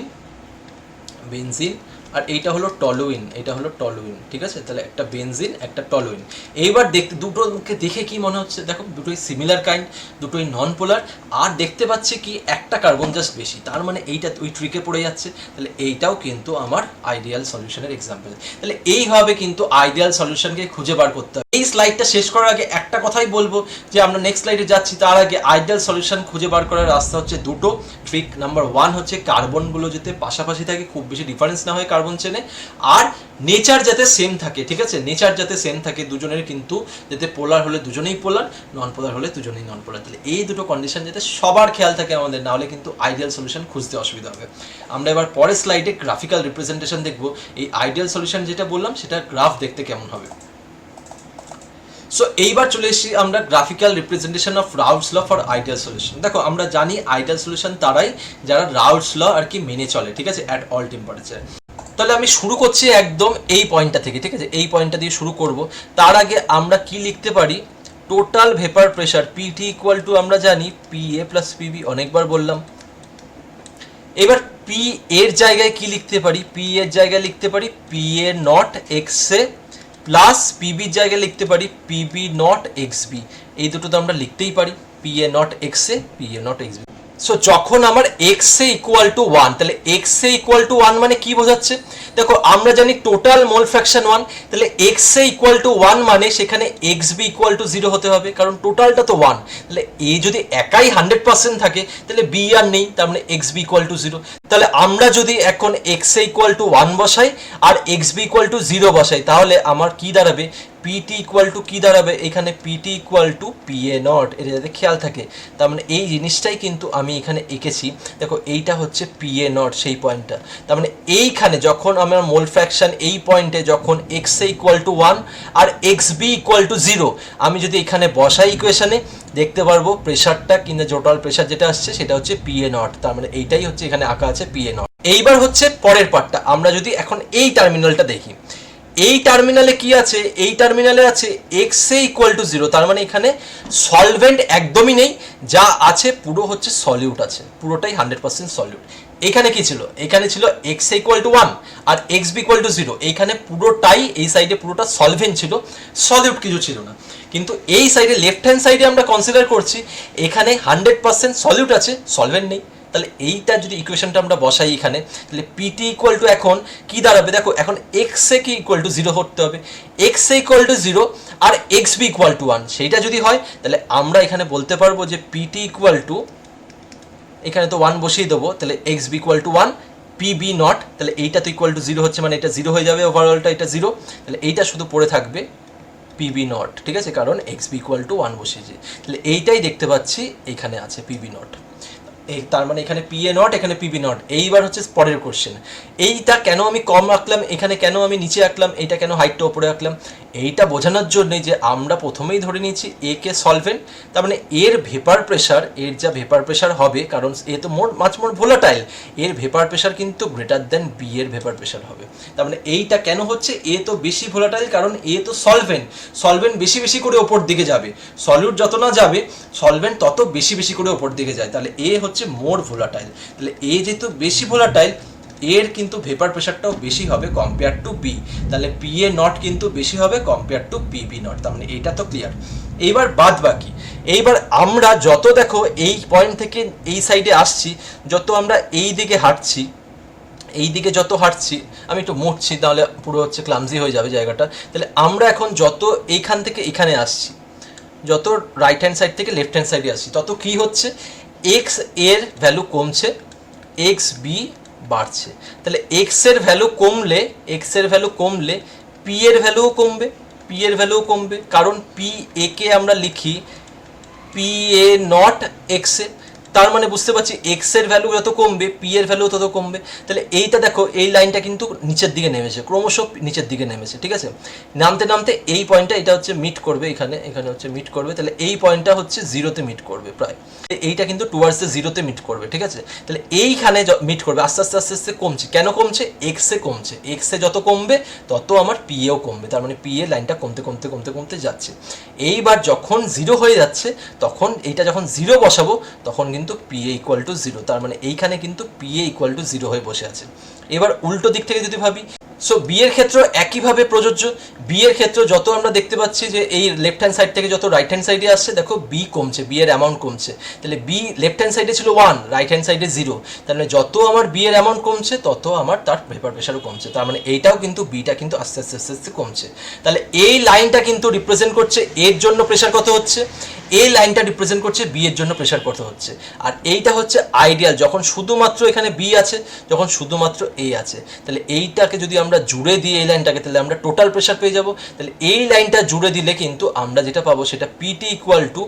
বেনজিন, আর এইটা হলো টলুইন, এটা হলো টলুইন, ঠিক আছে। তাহলে একটা বেনজিন, একটা টলুইন। এইবার দেখতে দুটোকে দেখে কি মনে হচ্ছে, দেখো দুটোই সিমিলার কাইন্ড, দুটোই নন পোলার, আর দেখতে পাচ্ছে কি একটা কার্বন জাস্ট বেশি, তার মানে এইটা ওই ট্রিকে পড়ে যাচ্ছে। তাহলে এইটাও কিন্তু আমার আইডিয়াল সলিউশনের এক্সাম্পল। তাহলে এইভাবে কিন্তু আইডিয়াল সলিউশনকে খুঁজে বার করতে হবে। এই স্লাইডটা শেষ করার আগে একটা কথাই বলবো যে আমরা নেক্সট স্লাইডে যাচ্ছি, তার আগে আইডিয়াল সলিউশন খুঁজে বার করার রাস্তা হচ্ছে দুটো। ট্রিক নাম্বার 1 হচ্ছে কার্বনগুলো যাতে পাশাপাশি থাকে, খুব বেশি ডিফারেন্স না হয় কার্বন চেনে, আর নেচার যাতে সেম থাকে, ঠিক আছে, নেচার যাতে সেম থাকে দুজনের, কিন্তু যাতে পোলার হলে দুজনেই পোলার, নন পোলার হলে দুজনেই নন পোলার। তাহলে এই দুটো কন্ডিশন যাতে সবার খেয়াল থাকে আমাদের, না হলে কিন্তু আইডিয়াল সলিউশন খুঁজতে অসুবিধা হবে। আমরা এবার পরের স্লাইডে গ্রাফিক্যাল রিপ্রেজেন্টেশন দেখবো, এই আইডিয়াল সলিউশন যেটা বললাম সেটা গ্রাফ দেখতে কেমন হবে। সো এইবার চলে এসেছি আমরা graphical representation of Raoult's law for ideal solution. দেখো আমরা জানি আইডিয়াল সলিউশন তারাই যারা রাউলস ল আর কি মেনে চলে, ঠিক আছে, অ্যাট অল টেম্পারেচার। তাহলে আমি শুরু করছি একদম এই পয়েন্টটা থেকে, ঠিক আছে, এই পয়েন্টটা দিয়ে শুরু করব। তার আগে আমরা কি লিখতে পারি, total vapour pressure PT equal to আমরা জানি পিএ প্লাস পিবি, অনেকবার বললাম। এবার পি এর জায়গায় কি লিখতে পারি, পি এর জায়গায় লিখতে পারি PA not x A plus পিবির জায়গায় লিখতে পারি পিবি নট এক্স বি। এই দুটো তো আমরা লিখতেই পারি, PA not x A, PA not x B. So যখন আমার এক্স এ ইকুয়াল টু 1, তাহলে এক্স এ ইকুয়াল টু 1 মানে কি বোঝাচ্ছে, দেখো আমরা জানি টোটাল মোল ফ্র্যাকশন 1, তাহলে এক্স এ ইকুয়াল টু 1 মানে সেখানে এক্স বি ইকুয়াল টু 0 হতে হবে, কারণ টোটালটা তো 1। তাহলে এ যদি একাই 100% থাকে তাহলে বি আর নেই, তার মানে এক্স বি ইকুয়াল টু 0। তাহলে আমরা যদি এখন এক্স এ ইকুয়াল টু 1 বসাই আর এক্স বি ইকুয়াল টু 0 বসাই, তাহলে আমার কি দাঁড়াবে, পিটি ইকুয়াল টু কি দাঁড়াবে, এখানে PT equal to PA naught, এটা যাতে খেয়াল থাকে। তার মানে এই জিনিসটাই কিন্তু আমি এখানে এঁকেছি, দেখো এইটা হচ্ছে পিএ নট সেই পয়েন্টটা। তার মানে এইখানে যখন আমার মোল ফ্র্যাকশন এই পয়েন্টে যখন এক্স এ ইকুয়াল টু 1 আর এক্স বি ইকুয়াল টু 0, আমি যদি এখানে বসাই ইকুয়েশনে, দেখতে পারবো প্রেশারটা কিংবা টোটাল প্রেশার যেটা আসছে সেটা হচ্ছে পিএ নট। তার মানে এইটাই হচ্ছে এখানে আঁকা আছে পিএ নট। এইবার হচ্ছে পরের পার্টটা, আমরা যদি এখন এই টার্মিনালটা দেখি, এই টার্মিনালে কি আছে, এই টার্মিনালে আছে এক্স এ ইকুয়াল টু 0, তার মানে এখানে সলভেন্ট একদমই নেই, যা আছে পুরো হচ্ছে সলিউট আছে, পুরোটাই 100% সলিউট। এখানে কি ছিল, এখানে ছিল এক্স এ ইকুয়াল টু 1 আর এক্স বি ইকুয়াল টু 0, এইখানে পুরোটাই এই সাইডে পুরোটা সলভেন্ট ছিল, সলিউট কিছু ছিল না। কিন্তু এই সাইডে লেফট হ্যান্ড সাইডে আমরা কনসিডার করছি এখানে 100% সলিউট আছে, সলভেন্ট নেই। তাহলে এইটা যদি ইকুয়েশনটা আমরা বসাই এখানে, তাহলে পিটি ইকুয়াল টু এখন কি দাঁড়াবে, দেখো এখন এক্স এ কি ইকুয়াল টু 0 হতে হবে, এক্স এ ইকুয়াল টু 0 আর এক্স বি ইকুয়াল টু 1, সেইটা যদি হয় তাহলে আমরা এখানে বলতে পারবো যে পিটি ইকুয়াল টু, এখানে তো 1 বসিয়ে দেবো, তাহলে x B equal to 1 PB naught, তাহলে এইটা তো ইকুয়াল টু 0 হচ্ছে, মানে এটা 0 হয়ে যাবে, ওভারঅলটা এটা 0, তাহলে এইটা শুধু পড়ে থাকবে পিবি নট, ঠিক আছে, কারণ এক্স বি ইকুয়াল টু 1 বসিয়েছি। তাহলে এইটাই দেখতে পাচ্ছি এখানে আছে পিবি নট, তার মানে এখানে পিএ নট, এখানে পিবি নট। এইবার হচ্ছে পরের কোশ্চেন, এইটা কেন আমি কম আঁকলাম, এখানে কেন আমি নিচে আঁকলাম, এইটা কেন হাইটটা ওপরে আঁকলাম, এইটা বোঝানোর জন্য যে আমরা প্রথমেই ধরে নিয়েছি এ কে সলভেন্ট, তার মানে এর ভেপার প্রেশার, এর যা ভেপার প্রেশার হবে, কারণ এ তো মাছ মোর ভোলাটাইল, এর ভেপার প্রেশার কিন্তু গ্রেটার দেন বি এর ভেপার প্রেশার হবে। তার মানে এইটা কেন হচ্ছে, এ তো বেশি ভোলাটাইল, কারণ এ তো সলভেন্ট, সলভেন্ট বেশি বেশি করে ওপর দিকে যাবে, সলিউট যত না যাবে সলভেন্ট তত বেশি বেশি করে ওপর দিকে যায়, তাহলে এ হচ্ছে মোর ভোলাটাইল। তাহলে এ যেহেতু বেশি ভোলাটাইল, এর কিন্তু ভেপার প্রেশারটাও বেশি হবে কম্পেয়ার টু বি, তাহলে পিএ নট কিন্তু বেশি হবে কম্পেয়ার টু পিবি নট। তার মানে এইটা তো ক্লিয়ার। এইবার বাদ বাকি, এইবার আমরা যত দেখো এই পয়েন্ট থেকে এই সাইডে আসছি, যত আমরা এই দিকে হাঁটছি, এই দিকে যত হাঁটছি, আমি একটু মুছছি তাহলে পুরো হচ্ছে ক্লামজি হয়ে যাবে জায়গাটা। তাহলে আমরা এখন যত এইখান থেকে এখানে আসছি, যত রাইট হ্যান্ড সাইড থেকে লেফট হ্যান্ড সাইডে আসছি, তত কি হচ্ছে, এক্স এর ভ্যালু কমছে, এক্স বি বাড়ছে। তাহলে এক্স এর ভ্যালু কমলে, এক্স এর ভ্যালু কমলে পি এর ভ্যালুও কমবে, পি এর ভ্যালুও কমবে, কারণ পি এ কে আমরা লিখি পি এ নট এক্স এ, তার মানে বুঝতে পারছি এক্স এর ভ্যালু যত কমবে পি এর ভ্যালু তত কমবে। তাহলে এইটা দেখো, এই লাইনটা কিন্তু নিচের দিকে নেমেছে, ক্রমশ নিচের দিকে নেমেছে, ঠিক আছে। নামতে নামতে এই পয়েন্টটা এটা হচ্ছে মিট করবে, এখানে হচ্ছে মিট করবে, তাহলে এই পয়েন্টটা হচ্ছে জিরোতে মিট করবে প্রায়, এইটা কিন্তু টুয়ার্ডস দ্য জিরোতে মিট করবে, ঠিক আছে। তাহলে এইখানে মিট করবে, আস্তে আস্তে আস্তে আস্তে কমছে, কেন কমছে? এক্সে কমছে, এক্সে যত কমবে তত আমার পি এও কমবে, তার মানে পি এ লাইনটা কমতে কমতে কমতে কমতে যাচ্ছে। এইবার যখন জিরো হয়ে যাচ্ছে তখন এইটা যখন জিরো বসাবো তখন কিন্তু P A equal to zero, তার মানে এইখানে কিন্তু P A equal to zero হয়ে বসে আছে। এবার উল্টো দিক থেকে যদি ভাবি, সো বি এর ক্ষেত্রে একইভাবে প্রযোজ্য। বি এর ক্ষেত্রে যত আমরা দেখতে পাচ্ছি যে এই লেফট হ্যান্ড সাইড থেকে যত রাইট হ্যান্ড সাইডে আসছে, দেখো বি কমছে, বি এর অ্যামাউন্ট কমছে। তাহলে বি লেফট হ্যান্ড সাইডে ছিল 1, রাইট হ্যান্ড সাইডে 0, তার মানে যত আমার বি এর অ্যামাউন্ট কমছে তত আমার তার ভেপার প্রেশারও কমছে, তার মানে এইটাও কিন্তু বিটা কিন্তু আস্তে আস্তে আস্তে আস্তে কমছে। তাহলে এই লাইনটা কিন্তু রিপ্রেজেন্ট করছে এর জন্য প্রেশার কত হচ্ছে, এই লাইনটা রিপ্রেজেন্ট করছে বি এর জন্য প্রেশার কত হচ্ছে। আর এইটা হচ্ছে আইডিয়াল, যখন শুধুমাত্র এখানে বি আছে, যখন শুধুমাত্র এ আছে। তাহলে এইটাকে যদি আমরা জুড়ে দিই এই লাইনটাকে, তাহলে আমরা টোটাল প্রেশার পেয়ে যাব। তাহলে এই লাইনটা জুড়ে দিলে কিন্তু আমরা যেটা পাবো সেটা PT equal to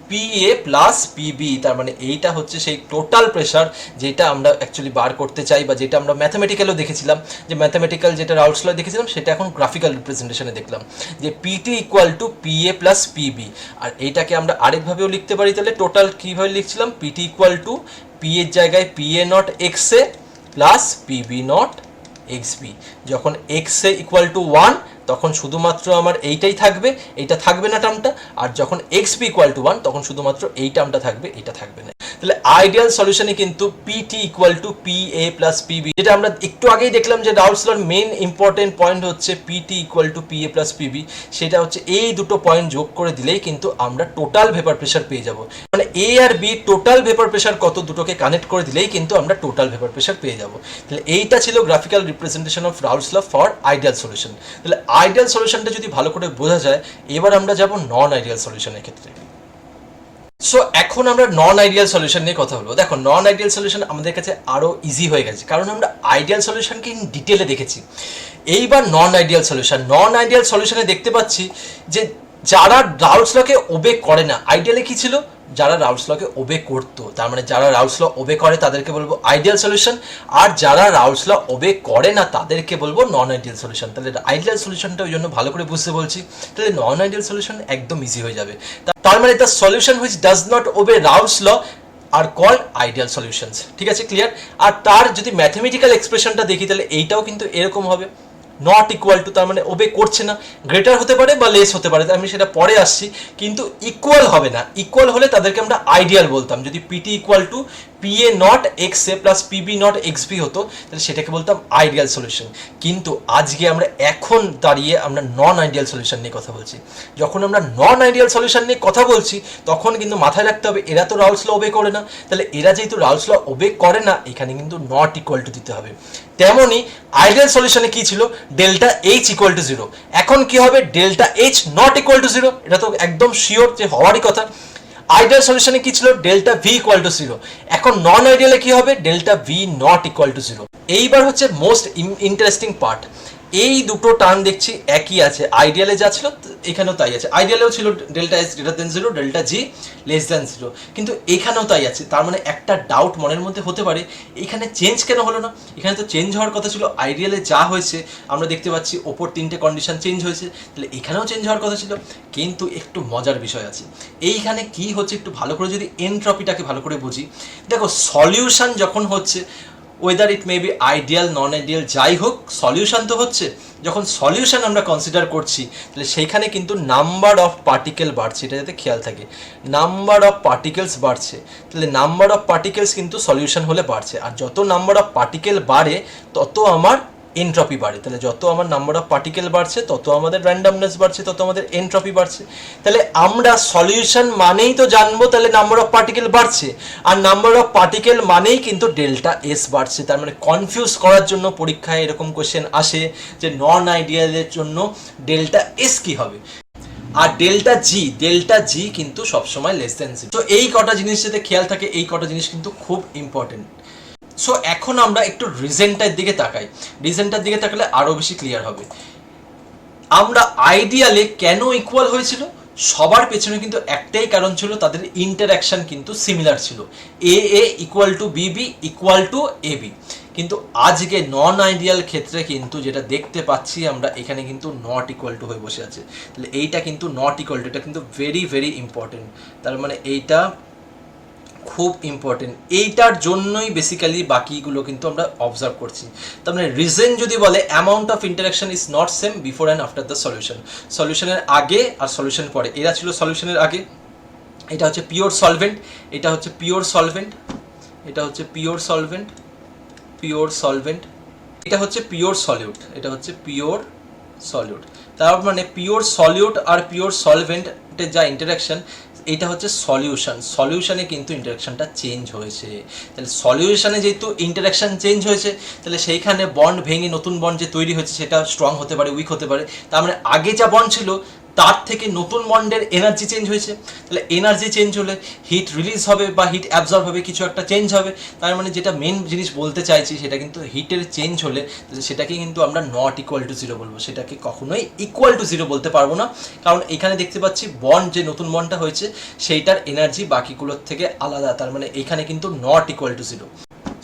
P A plus PB, তার মানে এইটা হচ্ছে সেই টোটাল প্রেশার যেটা আমরা অ্যাকচুয়ালি বার করতে চাই, বা যেটা আমরা ম্যাথামেটিক্যালেও দেখেছিলাম, যে ম্যাথামেটিক্যাল যেটা রাউলস ল দেখেছিলাম সেটা এখন গ্রাফিক্যাল রিপ্রেজেন্টেশনে দেখলাম যে PT equal to P A plus PB. আর এইটাকে আমরা আরেকভাবেও লিখতে পারি, তাহলে টোটাল কীভাবে লিখছিলাম, পিটি ইকুয়াল টু পি এর জায়গায় P A not x A plus PB not x B. যখন এক্স এ ইকুয়াল টু 1 তখন শুধুমাত্র আমার এইটাই থাকবে, এইটা থাকবে না টার্মটা, আর যখন এক্স বি ইকুয়াল টু 1 তখন শুধুমাত্র এই টার্মটা থাকবে, এটা থাকবে না। তাহলে আইডিয়াল সলিউশনে কিন্তু PT equal to P A plus PB, যেটা আমরা একটু আগেই দেখলাম যে রাউলস লর মেন ইম্পর্টেন্ট পয়েন্ট হচ্ছে PT equal to P A plus PB, সেটা হচ্ছে এই দুটো পয়েন্ট যোগ করে দিলেই কিন্তু আমরা টোটাল ভেপার প্রেশার পেয়ে যাব। মানে এ আর বি টোটাল ভেপার প্রেশার কত, দুটোকে কানেক্ট করে দিলেই কিন্তু আমরা টোটাল ভেপার প্রেশার পেয়ে যাব। তাহলে এইটা ছিল graphical representation of Raoult's law for ideal solution. তাহলে আইডিয়াল সলিউশনটা যদি ভালো করে বোঝা যায়, এবার আমরা যাব নন আইডিয়াল সলিউশনের ক্ষেত্রে। সো এখন আমরা নন আইডিয়াল সলিউশন নিয়ে কথা বলবো। দেখো, নন আইডিয়াল সলিউশন আমাদের কাছে আরও ইজি হয়ে গেছে, কারণ আমরা আইডিয়াল সলিউশনকে ইন ডিটেলে দেখেছি। এইবার নন আইডিয়াল সলিউশনে দেখতে পাচ্ছি যে যারা রাউলস লকে ওবে করে না, আইডিয়ালে কি ছিল, যারা রাউলস লকে ওবে করতো, তার মানে যারা রাউলস ল ওবে করে তাদেরকে বলবো আইডিয়াল সলিউশন, আর যারা রাউলস ল ওবে করে না তাদেরকে বলবো নন আইডিয়াল সলিউশন। তাহলে আইডিয়াল সলিউশনটা ওই জন্য ভালো করে বুঝতে বলছি, তাহলে নন আইডিয়াল সলিউশন একদম ইজি হয়ে যাবে। তার মানে the solution which does not obey Raoult's law are called ideal solutions, ঠিক আছে, ক্লিয়ার। আর তার যদি ম্যাথমেটিক্যাল এক্সপ্রেশনটা দেখি তাহলে এইটাও কিন্তু এরকম হবে, নট ইকুয়াল টু, তার মানে ওবে করছে না, গ্রেটার হতে পারে বা লেস হতে পারে, আমি সেটা পরে আসছি, কিন্তু ইকুয়াল হবে না। ইকুয়াল হলে তাদেরকে আমরা আইডিয়াল বলতাম, যদি PT equal to P A not x A plus PB not x B হতো তাহলে সেটাকে বলতাম আইডিয়াল সলিউশন। কিন্তু আজকে আমরা এখন দাঁড়িয়ে আমরা নন আইডিয়াল সলিউশন নিয়ে কথা বলছি। যখন আমরা নন আইডিয়াল সলিউশন নিয়ে কথা বলছি তখন কিন্তু মাথায় রাখতে হবে এরা তো রাউলস ল ওবে করে না, তাহলে এরা যেহেতু রাউলস ল ওবে করে না এখানে কিন্তু নট ইকুয়াল টু দিতে হবে। তেমনই আইডিয়াল সলিউশনে কি ছিল, ডেল্টা এইচ ইকুয়াল টু 0, এখন কি হবে, delta H not equal to 0, এটা তো একদম শিওর যে হওয়ারই কথা। আইডিয়াল সলিউশনে কি ছিল, ডেল্টা ভি ইকুয়াল টু 0, এখন নন আইডিয়ালে কি হবে, delta V naught equal to 0। এইবার হচ্ছে মোস্ট ইন্টারেস্টিং পার্ট, এই দুটো টার্ম দেখছি একই আছে, আইডিয়ালে যা ছিল এখানেও তাই আছে, আইডিয়ালেও ছিল delta S greater than 0, delta জি লেস দেন 0, কিন্তু এখানেও তাই আছে। তার মানে একটা ডাউট মনের মধ্যে হতে পারে এখানে চেঞ্জ কেন হলো না, এখানে তো চেঞ্জ হওয়ার কথা ছিল, আইডিয়ালে যা হয়েছে আমরা দেখতে পাচ্ছি ওপর 3টে কন্ডিশন চেঞ্জ হয়েছে, তাহলে এখানেও চেঞ্জ হওয়ার কথা ছিল। কিন্তু একটু মজার বিষয় আছে, এইখানে কি হচ্ছে একটু ভালো করে যদি এনট্রপিটাকে ভালো করে বুঝি, দেখো সলিউশন যখন হচ্ছে, weather it may be ideal non ideal যাই হোক, সলিউশন তো হচ্ছে। যখন সলিউশন আমরা কনসিডার করছি তাহলে সেইখানে কিন্তু নাম্বার অফ পার্টিকেল বাড়ছে, এটা যাতে খেয়াল থাকে, নাম্বার অফ পার্টিকেলস বাড়ছে, তাহলে নাম্বার অফ পার্টিকেলস কিন্তু সলিউশন হলে বাড়ছে, আর যত নাম্বার অফ পার্টিকেল বাড়ে তত আমার এনট্রপি বাড়ে, তাহলে যত আমার নাম্বার অফ পার্টিকেল বাড়ছে তত আমাদের র্যান্ডমনেস বাড়ছে, তত আমাদের এনট্রপি বাড়ছে। তাহলে আমরা সলিউশন মানেই তো জানবো তাহলে নাম্বার অফ পার্টিকেল বাড়ছে, আর নাম্বার অফ পার্টিকেল মানেই কিন্তু ডেল্টা এস বাড়ছে। তার মানে কনফিউজ করার জন্য পরীক্ষায় এরকম কোশ্চেন আসে যে নন আইডিয়ালের জন্য ডেল্টা এস কি হবে, আর ডেল্টা জি কিন্তু সবসময় লেস দেন 0। তো এই কটা জিনিস যাতে খেয়াল থাকে, এই কটা জিনিস কিন্তু খুব ইম্পর্টেন্ট। সো এখন আমরা একটু রিজনটার দিকে তাকাই, রিজনটার দিকে তাকালে আরও বেশি ক্লিয়ার হবে। আমরা আইডিয়ালে কেন ইকুয়াল হয়েছিল, সবার পেছনে কিন্তু একটাই কারণ ছিল, তাদের ইন্টারঅ্যাকশন কিন্তু সিমিলার ছিল, এ এ equal two Bibi equal to A B. কিন্তু আজকে নন আইডিয়াল ক্ষেত্রে কিন্তু যেটা দেখতে পাচ্ছি আমরা, এখানে কিন্তু নট ইকুয়াল টু হয়ে বসে আছে। তাহলে এইটা কিন্তু নট ইকুয়াল টু, এটা কিন্তু ভেরি ভেরি ইম্পর্টেন্ট। তার মানে এইটা খুব ইম্পর্টেন্ট, এইটার জন্যই বেসিক্যালি বাকিগুলো কিন্তু আমরা অবজার্ভ করছি। তার মানে রিজন যদি বলে amount of interaction is not same before and after the solution, সলিউশনের আগে আর সলিউশন পরে। এরা ছিল সলিউশনের আগে, এটা হচ্ছে পিওর সলভেন্ট, এটা হচ্ছে পিওর সলভেন্ট, এটা হচ্ছে পিওর সলভেন্ট, পিওর সলভেন্ট, এটা হচ্ছে পিওর সলিউট, এটা হচ্ছে পিওর সলিউট। তার মানে পিওর সলিউট আর পিওর সলভেন্টের যা ইন্টারাকশন, এটা হচ্ছে সলিউশন, সলিউশনে কিন্তু ইন্টারাকশনটা চেঞ্জ হয়েছে। তাহলে সলিউশনে যেহেতু ইন্টারাকশন চেঞ্জ হয়েছে, তাহলে সেইখানে বন্ড ভেঙে নতুন বন্ড যে তৈরি হয়েছে সেটা স্ট্রং হতে পারে, উইক হতে পারে। তার মানে আগে যা বন্ড ছিল তার থেকে নতুন বন্ডের এনার্জি চেঞ্জ হয়েছে। তাহলে এনার্জি চেঞ্জ হলে হিট রিলিজ হবে বা হিট অ্যাবজর্ব হবে, কিছু একটা চেঞ্জ হবে। তার মানে যেটা মেন জিনিস বলতে চাইছি সেটা কিন্তু হিটের চেঞ্জ হলে সেটাকে কিন্তু আমরা নট ইকুয়াল টু জিরো বলবো, সেটাকে কখনোই ইকুয়াল টু জিরো বলতে পারবো না। কারণ এখানে দেখতে পাচ্ছি বন্ড যে নতুন বন্ডটা হয়েছে সেইটার এনার্জি বাকিগুলোর থেকে আলাদা, তার মানে এখানে কিন্তু not equal to zero.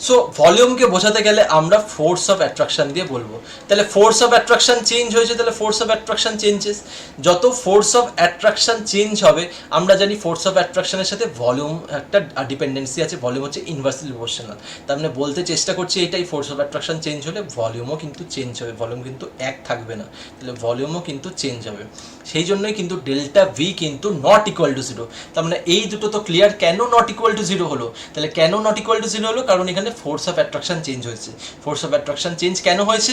So ভলিউমকে বোঝাতে গেলে আমরা ফোর্স অফ অ্যাট্রাকশন দিয়ে বলবো। তাহলে ফোর্স অফ অ্যাট্রাকশন চেঞ্জ হয়েছে, তাহলে ফোর্স অফ অ্যাট্রাকশন চেঞ্জেস। যত ফোর্স অফ অ্যাট্রাকশন চেঞ্জ হবে, আমরা জানি ফোর্স অফ অ্যাট্রাকশনের সাথে ভলিউম একটা ডিপেন্ডেন্সি আছে, ভলিউম হচ্ছে ইনভার্সলি প্রপোর্শনাল। তার মানে বলতে চেষ্টা করছি এটাই, ফোর্স অফ অ্যাট্রাকশন চেঞ্জ হলে ভলিউমও কিন্তু চেঞ্জ হবে, ভলিউম কিন্তু এক থাকবে না, তাহলে ভলিউমও কিন্তু চেঞ্জ হবে। সেই জন্যই কিন্তু ডেল্টা ভি কিন্তু নট ইকুয়াল টু জিরো। তার মানে এই দুটো তো ক্লিয়ার, কেন নট ইকুয়াল টু জিরো হলো। তাহলে কেন নট ইকুয়াল টু জিরো হলো, কারণ এখানে ফোর্স অফ অ্যাট্রাকশন চেঞ্জ হয়েছে। ফোর্স অফ অ্যাট্রাকশন চেঞ্জ কেন হয়েছে,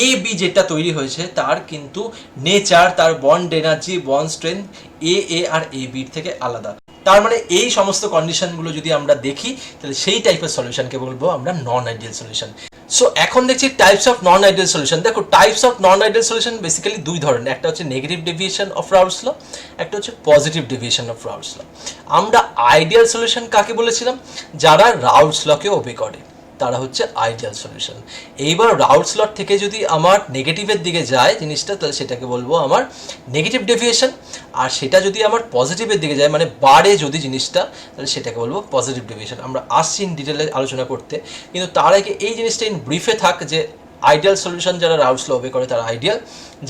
এ বি যেটা তৈরি হয়েছে তার কিন্তু নেচার, তার বন্ড এনার্জি, বন্ড স্ট্রেংথ এ আর এ বির থেকে আলাদা। তার মানে এই সমস্ত কন্ডিশনগুলো যদি আমরা দেখি, তাহলে সেই টাইপের সলিউশনকে বলবো আমরা নন আইডিয়াল সলিউশন। সো এখন দেখছি types of non ideal solution. দেখো types of non ideal solution basically দুই ধরনের, একটা হচ্ছে negative deviation of Raoult's law, একটা হচ্ছে positive deviation of Raoult's law. আমরা আইডিয়াল সলিউশন কাকে বলেছিলাম, যারা রাউলস লকে ওবে করে তারা হচ্ছে আইডিয়াল সলিউশন। এইবার রাউলস ল থেকে যদি আমার নেগেটিভের দিকে যায় জিনিসটা, তাহলে সেটাকে বলবো আমার নেগেটিভ ডেভিয়েশন। আর সেটা যদি আমার পজিটিভের দিকে যায়, মানে বাড়ে যদি জিনিসটা, তাহলে সেটাকে বলবো পজিটিভ ডেভিয়েশন। আমরা আসছি ইন ডিটেলে আলোচনা করতে, কিন্তু তার আগে এই জিনিসটা ইন ব্রিফে থাক যে আইডিয়াল সলিউশন যারা রাউলস ল ওবে করে তারা আইডিয়াল,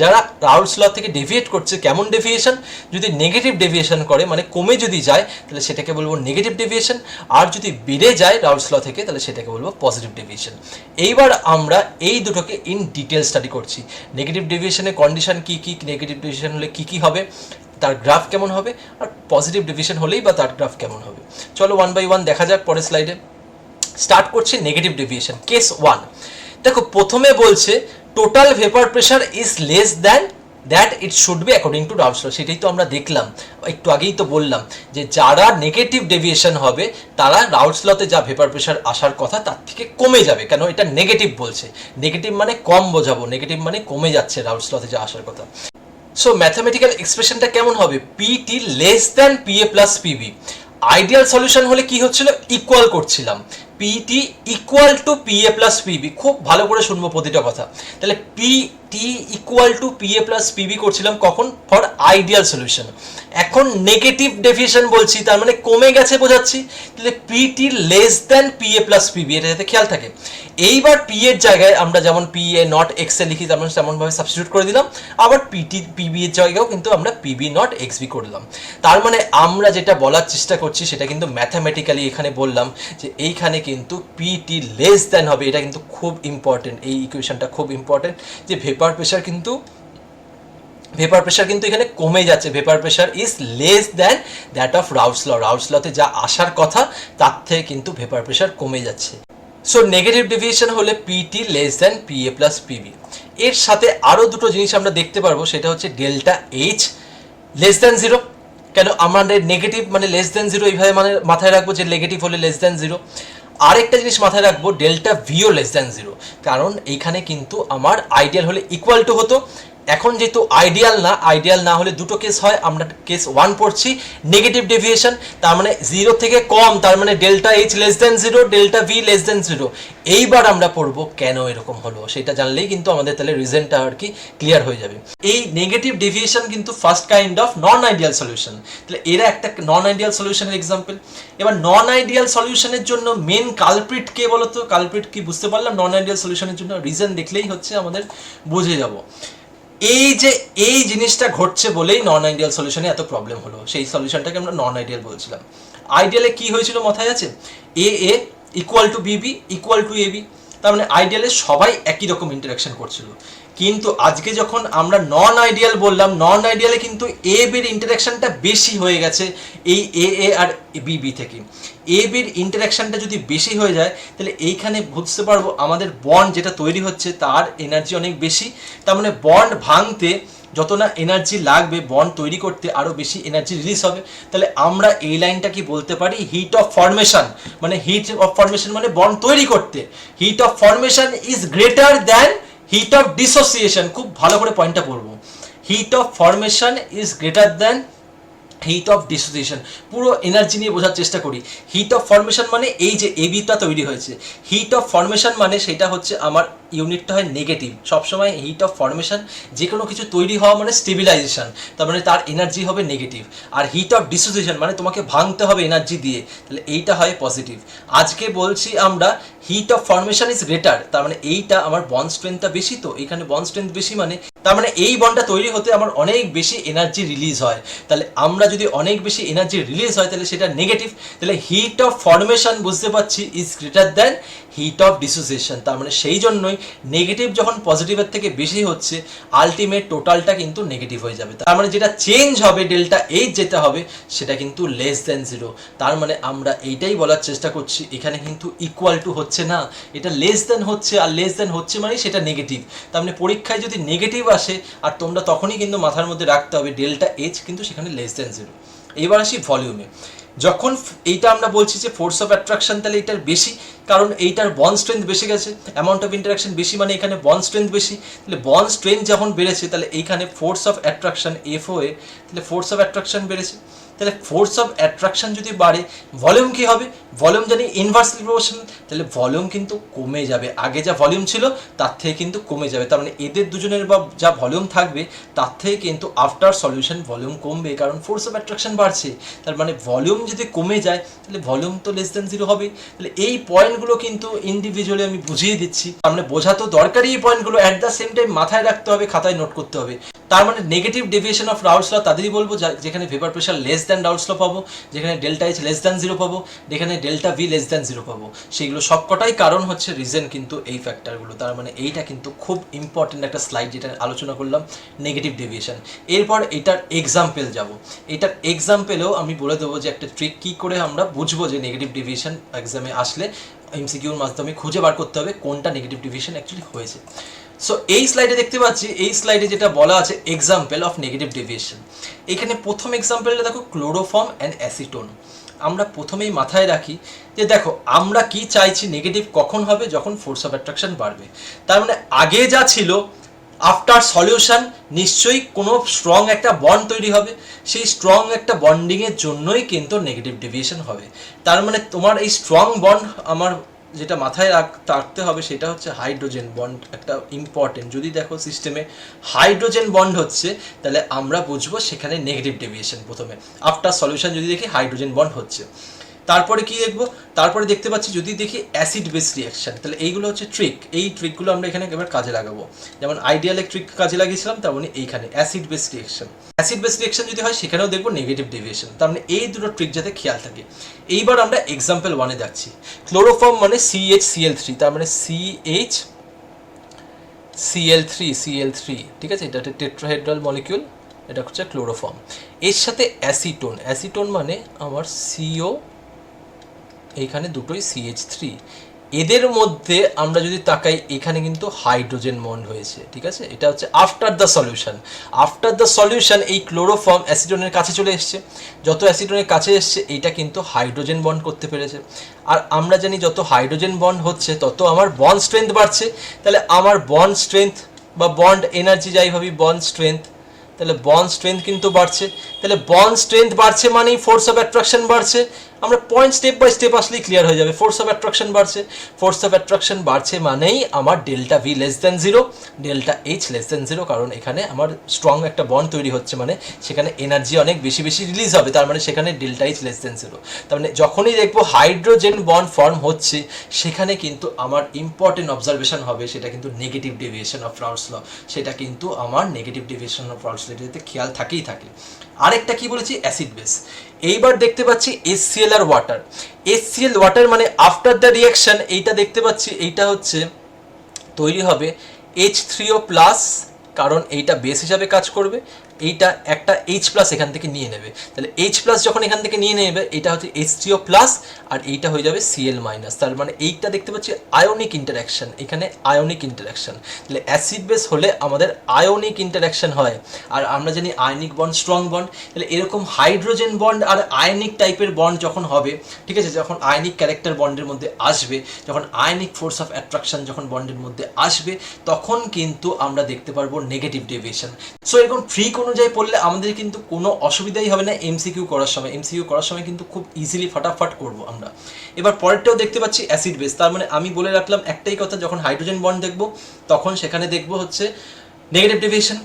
যারা রাউলস ল থেকে ডেভিয়েট করছে, কেমন ডেভিয়েশন, যদি নেগেটিভ ডেভিয়েশন করে মানে কমে যদি যায় তাহলে সেটাকে বলবো নেগেটিভ ডেভিয়েশন, আর যদি বেড়ে যায় রাউলস ল থেকে তাহলে সেটাকে বলবো পজিটিভ ডেভিয়েশন। এইবার আমরা এই দুটোকে ইন ডিটেল স্টাডি করছি, নেগেটিভ ডেভিয়েশনের কন্ডিশন কী কী, নেগেটিভ ডেভিয়েশন হলে কী কী হবে, তার গ্রাফ কেমন হবে, আর পজিটিভ ডেভিয়েশন হলেই বা তার গ্রাফ কেমন হবে। চলো ওয়ান বাই ওয়ান দেখা যাক পরের স্লাইডে। স্টার্ট করছি নেগেটিভ ডেভিয়েশন, কেস ওয়ান। দেখো প্রথমে বলছে total vapour pressure is less than that it should be according to Raoult's law. সেটাই তো আমরা দেখলাম, একটু আগেই তো বললাম যে যারা নেগেটিভ ডেভিয়েশন হবে তারা রাউলস লতে যা ভেপার প্রেশার আসার কথা তার থেকে কমে যাবে। কেন এটা নেগেটিভ বলছে, নেগেটিভ মানে কম বোঝাবো, নেগেটিভ মানে কমে যাচ্ছে রাউলস লতে যা আসার কথা। সো ম্যাথামেটিক্যাল এক্সপ্রেশনটা কেমন হবে, PT less than PA plus PB. Ideal solution হলে কি হচ্ছিল, ইকুয়াল করছিলাম, PT equal to PA plus PB. খুব ভালো করে শুনবো প্রতিটা কথা। তাহলে PT equal to PA plus PB করছিলাম কখন, ফর আইডিয়াল সলিউশন। এখন নেগেটিভ ডেভিয়েশন বলছি, তার মানে কমে গেছে বোঝাচ্ছি। তাহলে PT less than PA plus PB, এটা যাতে খেয়াল থাকে। এইবার পি এর জায়গায় আমরা যেমন পি এ নট এক্স এ লিখি তেমনভাবে সাবস্টিটিউট করে দিলাম, আবার পিবি এর জায়গায়ও কিন্তু আমরা পিবি নট এক্স বি করলাম। তার মানে আমরা যেটা বলার চেষ্টা করছি সেটা কিন্তু ম্যাথামেটিক্যালি এখানে বললাম যে এইখানে কিন্তু পিটি লেস দ্যান হবে। এটা কিন্তু খুব ইম্পর্টেন্ট, এই ইকুয়েশনটা খুব ইম্পর্টেন্ট যে ভেপার প্রেশার কিন্তু এখানে কমে যাচ্ছে, vapour pressure is less than that of Raoult's law. Raoult's লতে যা আসার কথা তার থেকে কিন্তু ভেপার প্রেশার কমে যাচ্ছে। সো নেগেটিভ ডেভিয়েশন হলে PT less than PA plus PB. এর সাথে আরও দুটো জিনিস আমরা দেখতে পারবো, সেটা হচ্ছে delta H less than zero. কেন আমাদের নেগেটিভ মানে লেস দ্যান জিরো, এইভাবে মানে মাথায় রাখবো যে নেগেটিভ হলে লেস দ্যান জিরো। আরেকটা জিনিস মাথায় রাখবো, ডেল্টা ভিও লেস দ্যান জিরো, কারণ এইখানে কিন্তু আমার আইডিয়াল হলে ইকুয়াল টু হতো, এখন যেহেতু আইডিয়াল না হলে দুটো কেস হয়, আমরা কেস 1 পড়ছি নেগেটিভ ডেভিয়েশন, তার মানে 0 থেকে কম, তার মানে delta H less than 0, delta V less than 0। এইবার আমরা পড়বো কেন এরকম হলো, সেটা জানলেই কিন্তু আমাদের তাহলে রিজনটা আর কি ক্লিয়ার হয়ে যাবে। এই নেগেটিভ ডেভিয়েশন কিন্তু first kind of non ideal solution, তাহলে এরা একটা নন আইডিয়াল সলিউশনের এক্সাম্পল। এবার নন আইডিয়াল সলিউশনের জন্য মেন কালপ্রিট কে বলতো, কালপ্রিট কি বুঝতে পারলাম? নন আইডিয়াল সলিউশনের জন্য রিজন দেখলেই হচ্ছে আমাদের বুঝে যাব। এই জিনিসটা ঘটছে বলেই নন আইডিয়াল সলিউশনে এত প্রবলেম হলো, সেই সলিউশনটাকে আমরা নন আইডিয়াল বলছিলাম। আইডিয়ালে কি হয়েছিল মাথায় আছে? এ equal two Bibi equal to AB, তার মানে আইডিয়ালে সবাই একই রকম ইন্টারাকশন করছিল। কিন্তু আজকে যখন আমরা নন আইডিয়াল বললাম, নন আইডিয়ালে কিন্তু এ বির ইন্টারাকশনটা বেশি হয়ে গেছে এই এ আর বিবি থেকে। এ বির ইন্টারাকশনটা যদি বেশি হয়ে যায় তাহলে এইখানে বুঝতে পারবো আমাদের বন্ড যেটা তৈরি হচ্ছে তার এনার্জি অনেক বেশি, তার মানে বন্ড ভাঙতে যত না এনার্জি লাগবে বন্ড তৈরি করতে আরও বেশি এনার্জি রিলিজ হবে। তাহলে আমরা এই লাইনটা কি বলতে পারি? হিট অফ ফরমেশন, মানে হিট অফ ফরমেশন মানে বন্ড তৈরি করতে heat of formation is greater than hit of dissociation. খুব ভালো করে পয়েন্টটা পড়বো, heat of formation is greater than hit of dissociation. পুরো এনার্জি নিয়ে বোঝার চেষ্টা করি। হিট অফ ফরমেশন মানে এই যে এবিটা তৈরি হয়েছে, হিট অফ ফরমেশন মানে সেটা হচ্ছে আমার ইউনিটটা হয় নেগেটিভ। সবসময় হিট অফ ফরমেশন যে কোনো কিছু তৈরি হওয়া মানে স্টেবিলাইজেশন, তার মানে তার এনার্জি হবে নেগেটিভ। আর হিট অফ ডিসোসিয়েশন মানে তোমাকে ভাঙতে হবে এনার্জি দিয়ে, তাহলে এইটা হয় পজিটিভ। আজকে বলছি আমরা heat of formation is greater, তার মানে এইটা আমার বন্ড স্ট্রেংথটা বেশি, তো এখানে বন্ড স্ট্রেংথ বেশি মানে তার মানে এই বন্ডটা তৈরি হতে আমার অনেক বেশি এনার্জি রিলিজ হয়। তাহলে আমরা যদি অনেক বেশি এনার্জি রিলিজ হয় তাহলে সেটা নেগেটিভ। তাহলে হিট অফ ফরমেশন বুঝতে পারছি is greater than hit of dissociation, তার মানে সেই জন্যই নেগেটিভ যখন পজিটিভের থেকে বেশি হচ্ছে আলটিমেট টোটালটা কিন্তু নেগেটিভ হয়ে যাবে। তার মানে যেটা চেঞ্জ হবে ডেল্টা এইচ যেটা হবে সেটা কিন্তু লেস দেন 0। তার মানে আমরা এইটাই বলার চেষ্টা করছি, এখানে কিন্তু ইকুয়াল টু হচ্ছে না, এটা লেস দেন হচ্ছে, আর লেস দেন হচ্ছে মানে সেটা নেগেটিভ। তার মানে পরীক্ষায় যদি নেগেটিভ আসে আর তোমরা তখনই কিন্তু মাথার মধ্যে রাখতে হবে ডেল্টা এইচ কিন্তু সেখানে লেস দেন 0। এবার আসি ভলিউমে। যখন এইটা আমরা বলছি যে ফোর্স অফ অ্যাট্রাকশন, তাহলে এটার বেশি, কারণ এইটার বন্ড স্ট্রেংথ বেশি গেছে, অ্যামাউন্ট অফ ইন্টারাকশন বেশি মানে এখানে বন্ড স্ট্রেংথ বেশি। তাহলে বন্ড স্ট্রেংথ যখন বেড়েছে তাহলে এইখানে ফোর্স অফ অ্যাট্রাকশন এফওএ, তাহলে ফোর্স অফ অ্যাট্রাকশন বেড়েছে। তাহলে ফোর্স অফ অ্যাট্রাকশন যদি বাড়ে ভলিউম কি হবে? ভলিউম জানি ইনভার্সলি প্রপোর্শনাল, তাহলে ভলিউম কিন্তু কমে যাবে, আগে যা ভলিউম ছিল তার থেকে কিন্তু কমে যাবে। তার মানে এদের দুজনের বা যা ভলিউম থাকবে তার থেকে কিন্তু আফটার সলিউশন ভলিউম কমবে, কারণ ফোর্স অফ অ্যাট্রাকশন বাড়ছে। তার মানে ভলিউম যদি কমে যায় তাহলে ভলিউম তো লেস দেন 0 হবে। তাহলে এই পয়েন্টগুলো কিন্তু ইন্ডিভিজুয়ালি আমি বুঝিয়ে দিচ্ছি, তার মানে বোঝা তো দরকারি এই পয়েন্টগুলো, অ্যাট দ্য সেম টাইম মাথায় রাখতে হবে, খাতায় নোট করতে হবে। তার মানে নেগেটিভ ডেভিয়েশন অফ রাউলস ল তাদেরই বলবো যেখানে ভেপার প্রেশার লেস দ্যান রাউলস ল পাবো, যেখানে ডেল্টা এইচ লেস দ্যান 0 পাবো, যেখানে ডেল্টা ভি লেস দ্যান 0 পাবো। সেগুলো সবকটাই কারণ হচ্ছে রিজন কিন্তু এই ফ্যাক্টরগুলো। তার মানে এইটা কিন্তু খুব ইম্পর্টেন্ট একটা স্লাইড যেটা আলোচনা করলাম নেগেটিভ ডেভিয়েশন। এরপর এটার এক্সাম্পল যাব, এটার এক্সাম্পলেও আমি বলে দেবো যে একটা ট্রিক কী করে আমরা বুঝবো যে নেগেটিভ ডেভিয়েশন এক্সামে আসলে এমসিকিউর মাধ্যমে খুঁজে বার করতে হবে কোনটা নেগেটিভ ডেভিয়েশন অ্যাকচুয়ালি হয়েছে। সো এই স্লাইডে দেখতে পাচ্ছি, এই স্লাইডে যেটা বলা আছে এক্সাম্পল অফ নেগেটিভ ডেভিয়েশন, এখানে প্রথম এক্সাম্পলটা দেখো ক্লোরোফর্ম অ্যান্ড অ্যাসিটোন। আমরা প্রথমেই মাথায় রাখি যে দেখো আমরা কি চাইছি, নেগেটিভ কখন হবে? যখন ফোর্স অফ অ্যাট্রাকশন বাড়বে। তার মানে আগে যা ছিল আফটার সলিউশন নিশ্চয়ই কোনো স্ট্রং একটা বন্ড তৈরি হবে, সেই স্ট্রং একটা বন্ডিংয়ের জন্যই কিন্তু নেগেটিভ ডেভিয়েশন হবে। তার মানে তোমার এই স্ট্রং বন্ড আমার যেটা মাথায় রাখতে হবে সেটা হচ্ছে হাইড্রোজেন বন্ড, একটা ইম্পর্টেন্ট। যদি দেখো সিস্টেমে হাইড্রোজেন বন্ড হচ্ছে তাহলে আমরা বুঝবো সেখানে নেগেটিভ ডেভিয়েশন। প্রথমে আফটার সলিউশন যদি দেখি হাইড্রোজেন বন্ড হচ্ছে, তারপরে কি দেখবো? তারপরে দেখতে পাচ্ছি যদি দেখি অ্যাসিড বেস রিয়াকশন, তাহলে এইগুলো হচ্ছে ট্রিক। এই ট্রিকগুলো আমরা এখানে এবার কাজে লাগাবো, যেমন আইডিয়ালে ট্রিক কাজে লাগিয়েছিলাম তেমনি এইখানে acid base reaction. Acid base reaction যদি হয় সেখানেও দেখবো নেগেটিভ ডেভিয়েশন। তার মানে এই দুটো ট্রিক যাতে খেয়াল থাকে। এইবার আমরা এক্সাম্পল 1-এ যাচ্ছি। ক্লোরোফর্ম মানে CH Cl3, তার মানে CH Cl3, ঠিক আছে, এটা একটা টেট্রাহেড্রাল মলিকিউল, এটা হচ্ছে ক্লোরোফর্ম। এর সাথে অ্যাসিটোন মানে আমার CO, এইখানে দুটোই CH3। এদের মধ্যে আমরা যদি তাকাই এখানে কিন্তু হাইড্রোজেন বন্ড হয়েছে, ঠিক আছে। এটা হচ্ছে আফটার দ্য সলিউশন এই ক্লোরোফর্ম অ্যাসিটোনের কাছে চলে এসছে। যত অ্যাসিটোনের কাছে এসছে এইটা কিন্তু হাইড্রোজেন বন্ড করতে পেরেছে। আর আমরা জানি যত হাইড্রোজেন বন্ড হচ্ছে তত আমার বন্ড স্ট্রেংথ বাড়ছে। তাহলে আমার বন্ড স্ট্রেংথ বা বন্ড এনার্জি যাই ভাবি, বন্ড স্ট্রেংথ, তাহলে বন্ড স্ট্রেংথ কিন্তু বাড়ছে। তাহলে বন্ড স্ট্রেংথ বাড়ছে মানেই ফোর্স অফ অ্যাট্রাকশন বাড়ছে। আমরা পয়েন্ট স্টেপ বাই স্টেপ আসলেই ক্লিয়ার হয়ে যাবে। ফোর্স অফ অ্যাট্রাকশন বাড়ছে, ফোর্স অফ অ্যাট্রাকশন বাড়ছে মানেই আমার delta V less than zero, delta H less than zero, কারণ এখানে আমার স্ট্রং একটা বন্ড তৈরি হচ্ছে, মানে সেখানে এনার্জি অনেক বেশি বেশি রিলিজ হবে, তার মানে সেখানে delta H less than zero. তার মানে যখনই দেখবো হাইড্রোজেন বন্ড ফর্ম হচ্ছে, সেখানে কিন্তু আমার ইম্পর্টেন্ট অবজারভেশন হবে, সেটা কিন্তু নেগেটিভ ডেভিয়েশন অফ রাউলস ল, সেটা কিন্তু আমার নেগেটিভ ডেভিয়েশন অফ রাউলস ল, এটাতে খেয়াল থাকেই থাকে। আরেকটা কি বলেছি, অ্যাসিড বেস। এইবার দেখতে পাচ্ছি HCl আর ওয়াটার। HCl ওয়াটার মানে আফটার দ্য রিয়াকশন, এইটা দেখতে পাচ্ছি, এইটা হচ্ছে তৈরি হবে H3O প্লাস, কারণ এইটা বেস হিসাবে কাজ করবে, এইটা একটা H প্লাস এখান থেকে নিয়ে নেবে, তাহলে H প্লাস যখন এখান থেকে নিয়ে নেবে, এটা হচ্ছে H3O প্লাস, আর এইটা হয়ে যাবে Cl মাইনাস। তার মানে এইটা দেখতে পাচ্ছি আয়নিক ইন্টারাকশন, এখানে আয়নিক ইন্টারাকশন। তাহলে অ্যাসিড বেস হলে আমাদের আয়নিক ইন্টারাকশন হয়, আর আমরা জানি আয়নিক বন্ড স্ট্রং বন্ড। তাহলে এরকম হাইড্রোজেন বন্ড আর আয়নিক টাইপের বন্ড যখন হবে, ঠিক আছে, যখন আয়নিক ক্যারেক্টার বন্ডের মধ্যে আসবে, যখন আয়নিক ফোর্স অফ অ্যাট্রাকশন যখন বন্ডের মধ্যে আসবে, তখন কিন্তু আমরা দেখতে পারবো নেগেটিভ ডেভিয়েশন। সো এরকম ট্রিক অনুযায়ী পড়লে আমাদের কিন্তু কোনো অসুবিধাই হবে না এমসিকিউ করার সময়। এমসিকিউ করার সময় কিন্তু খুব ইজিলি ফাটাফাট করবো আমরা। এবার পরেরটাও দেখতে পাচ্ছি অ্যাসিড বেস, তার মানে আমি বলে রাখলাম একটাই কথা, যখন হাইড্রোজেন বন্ড দেখবো তখন সেখানে দেখবো হচ্ছে নেগেটিভ ডেভিয়েশন,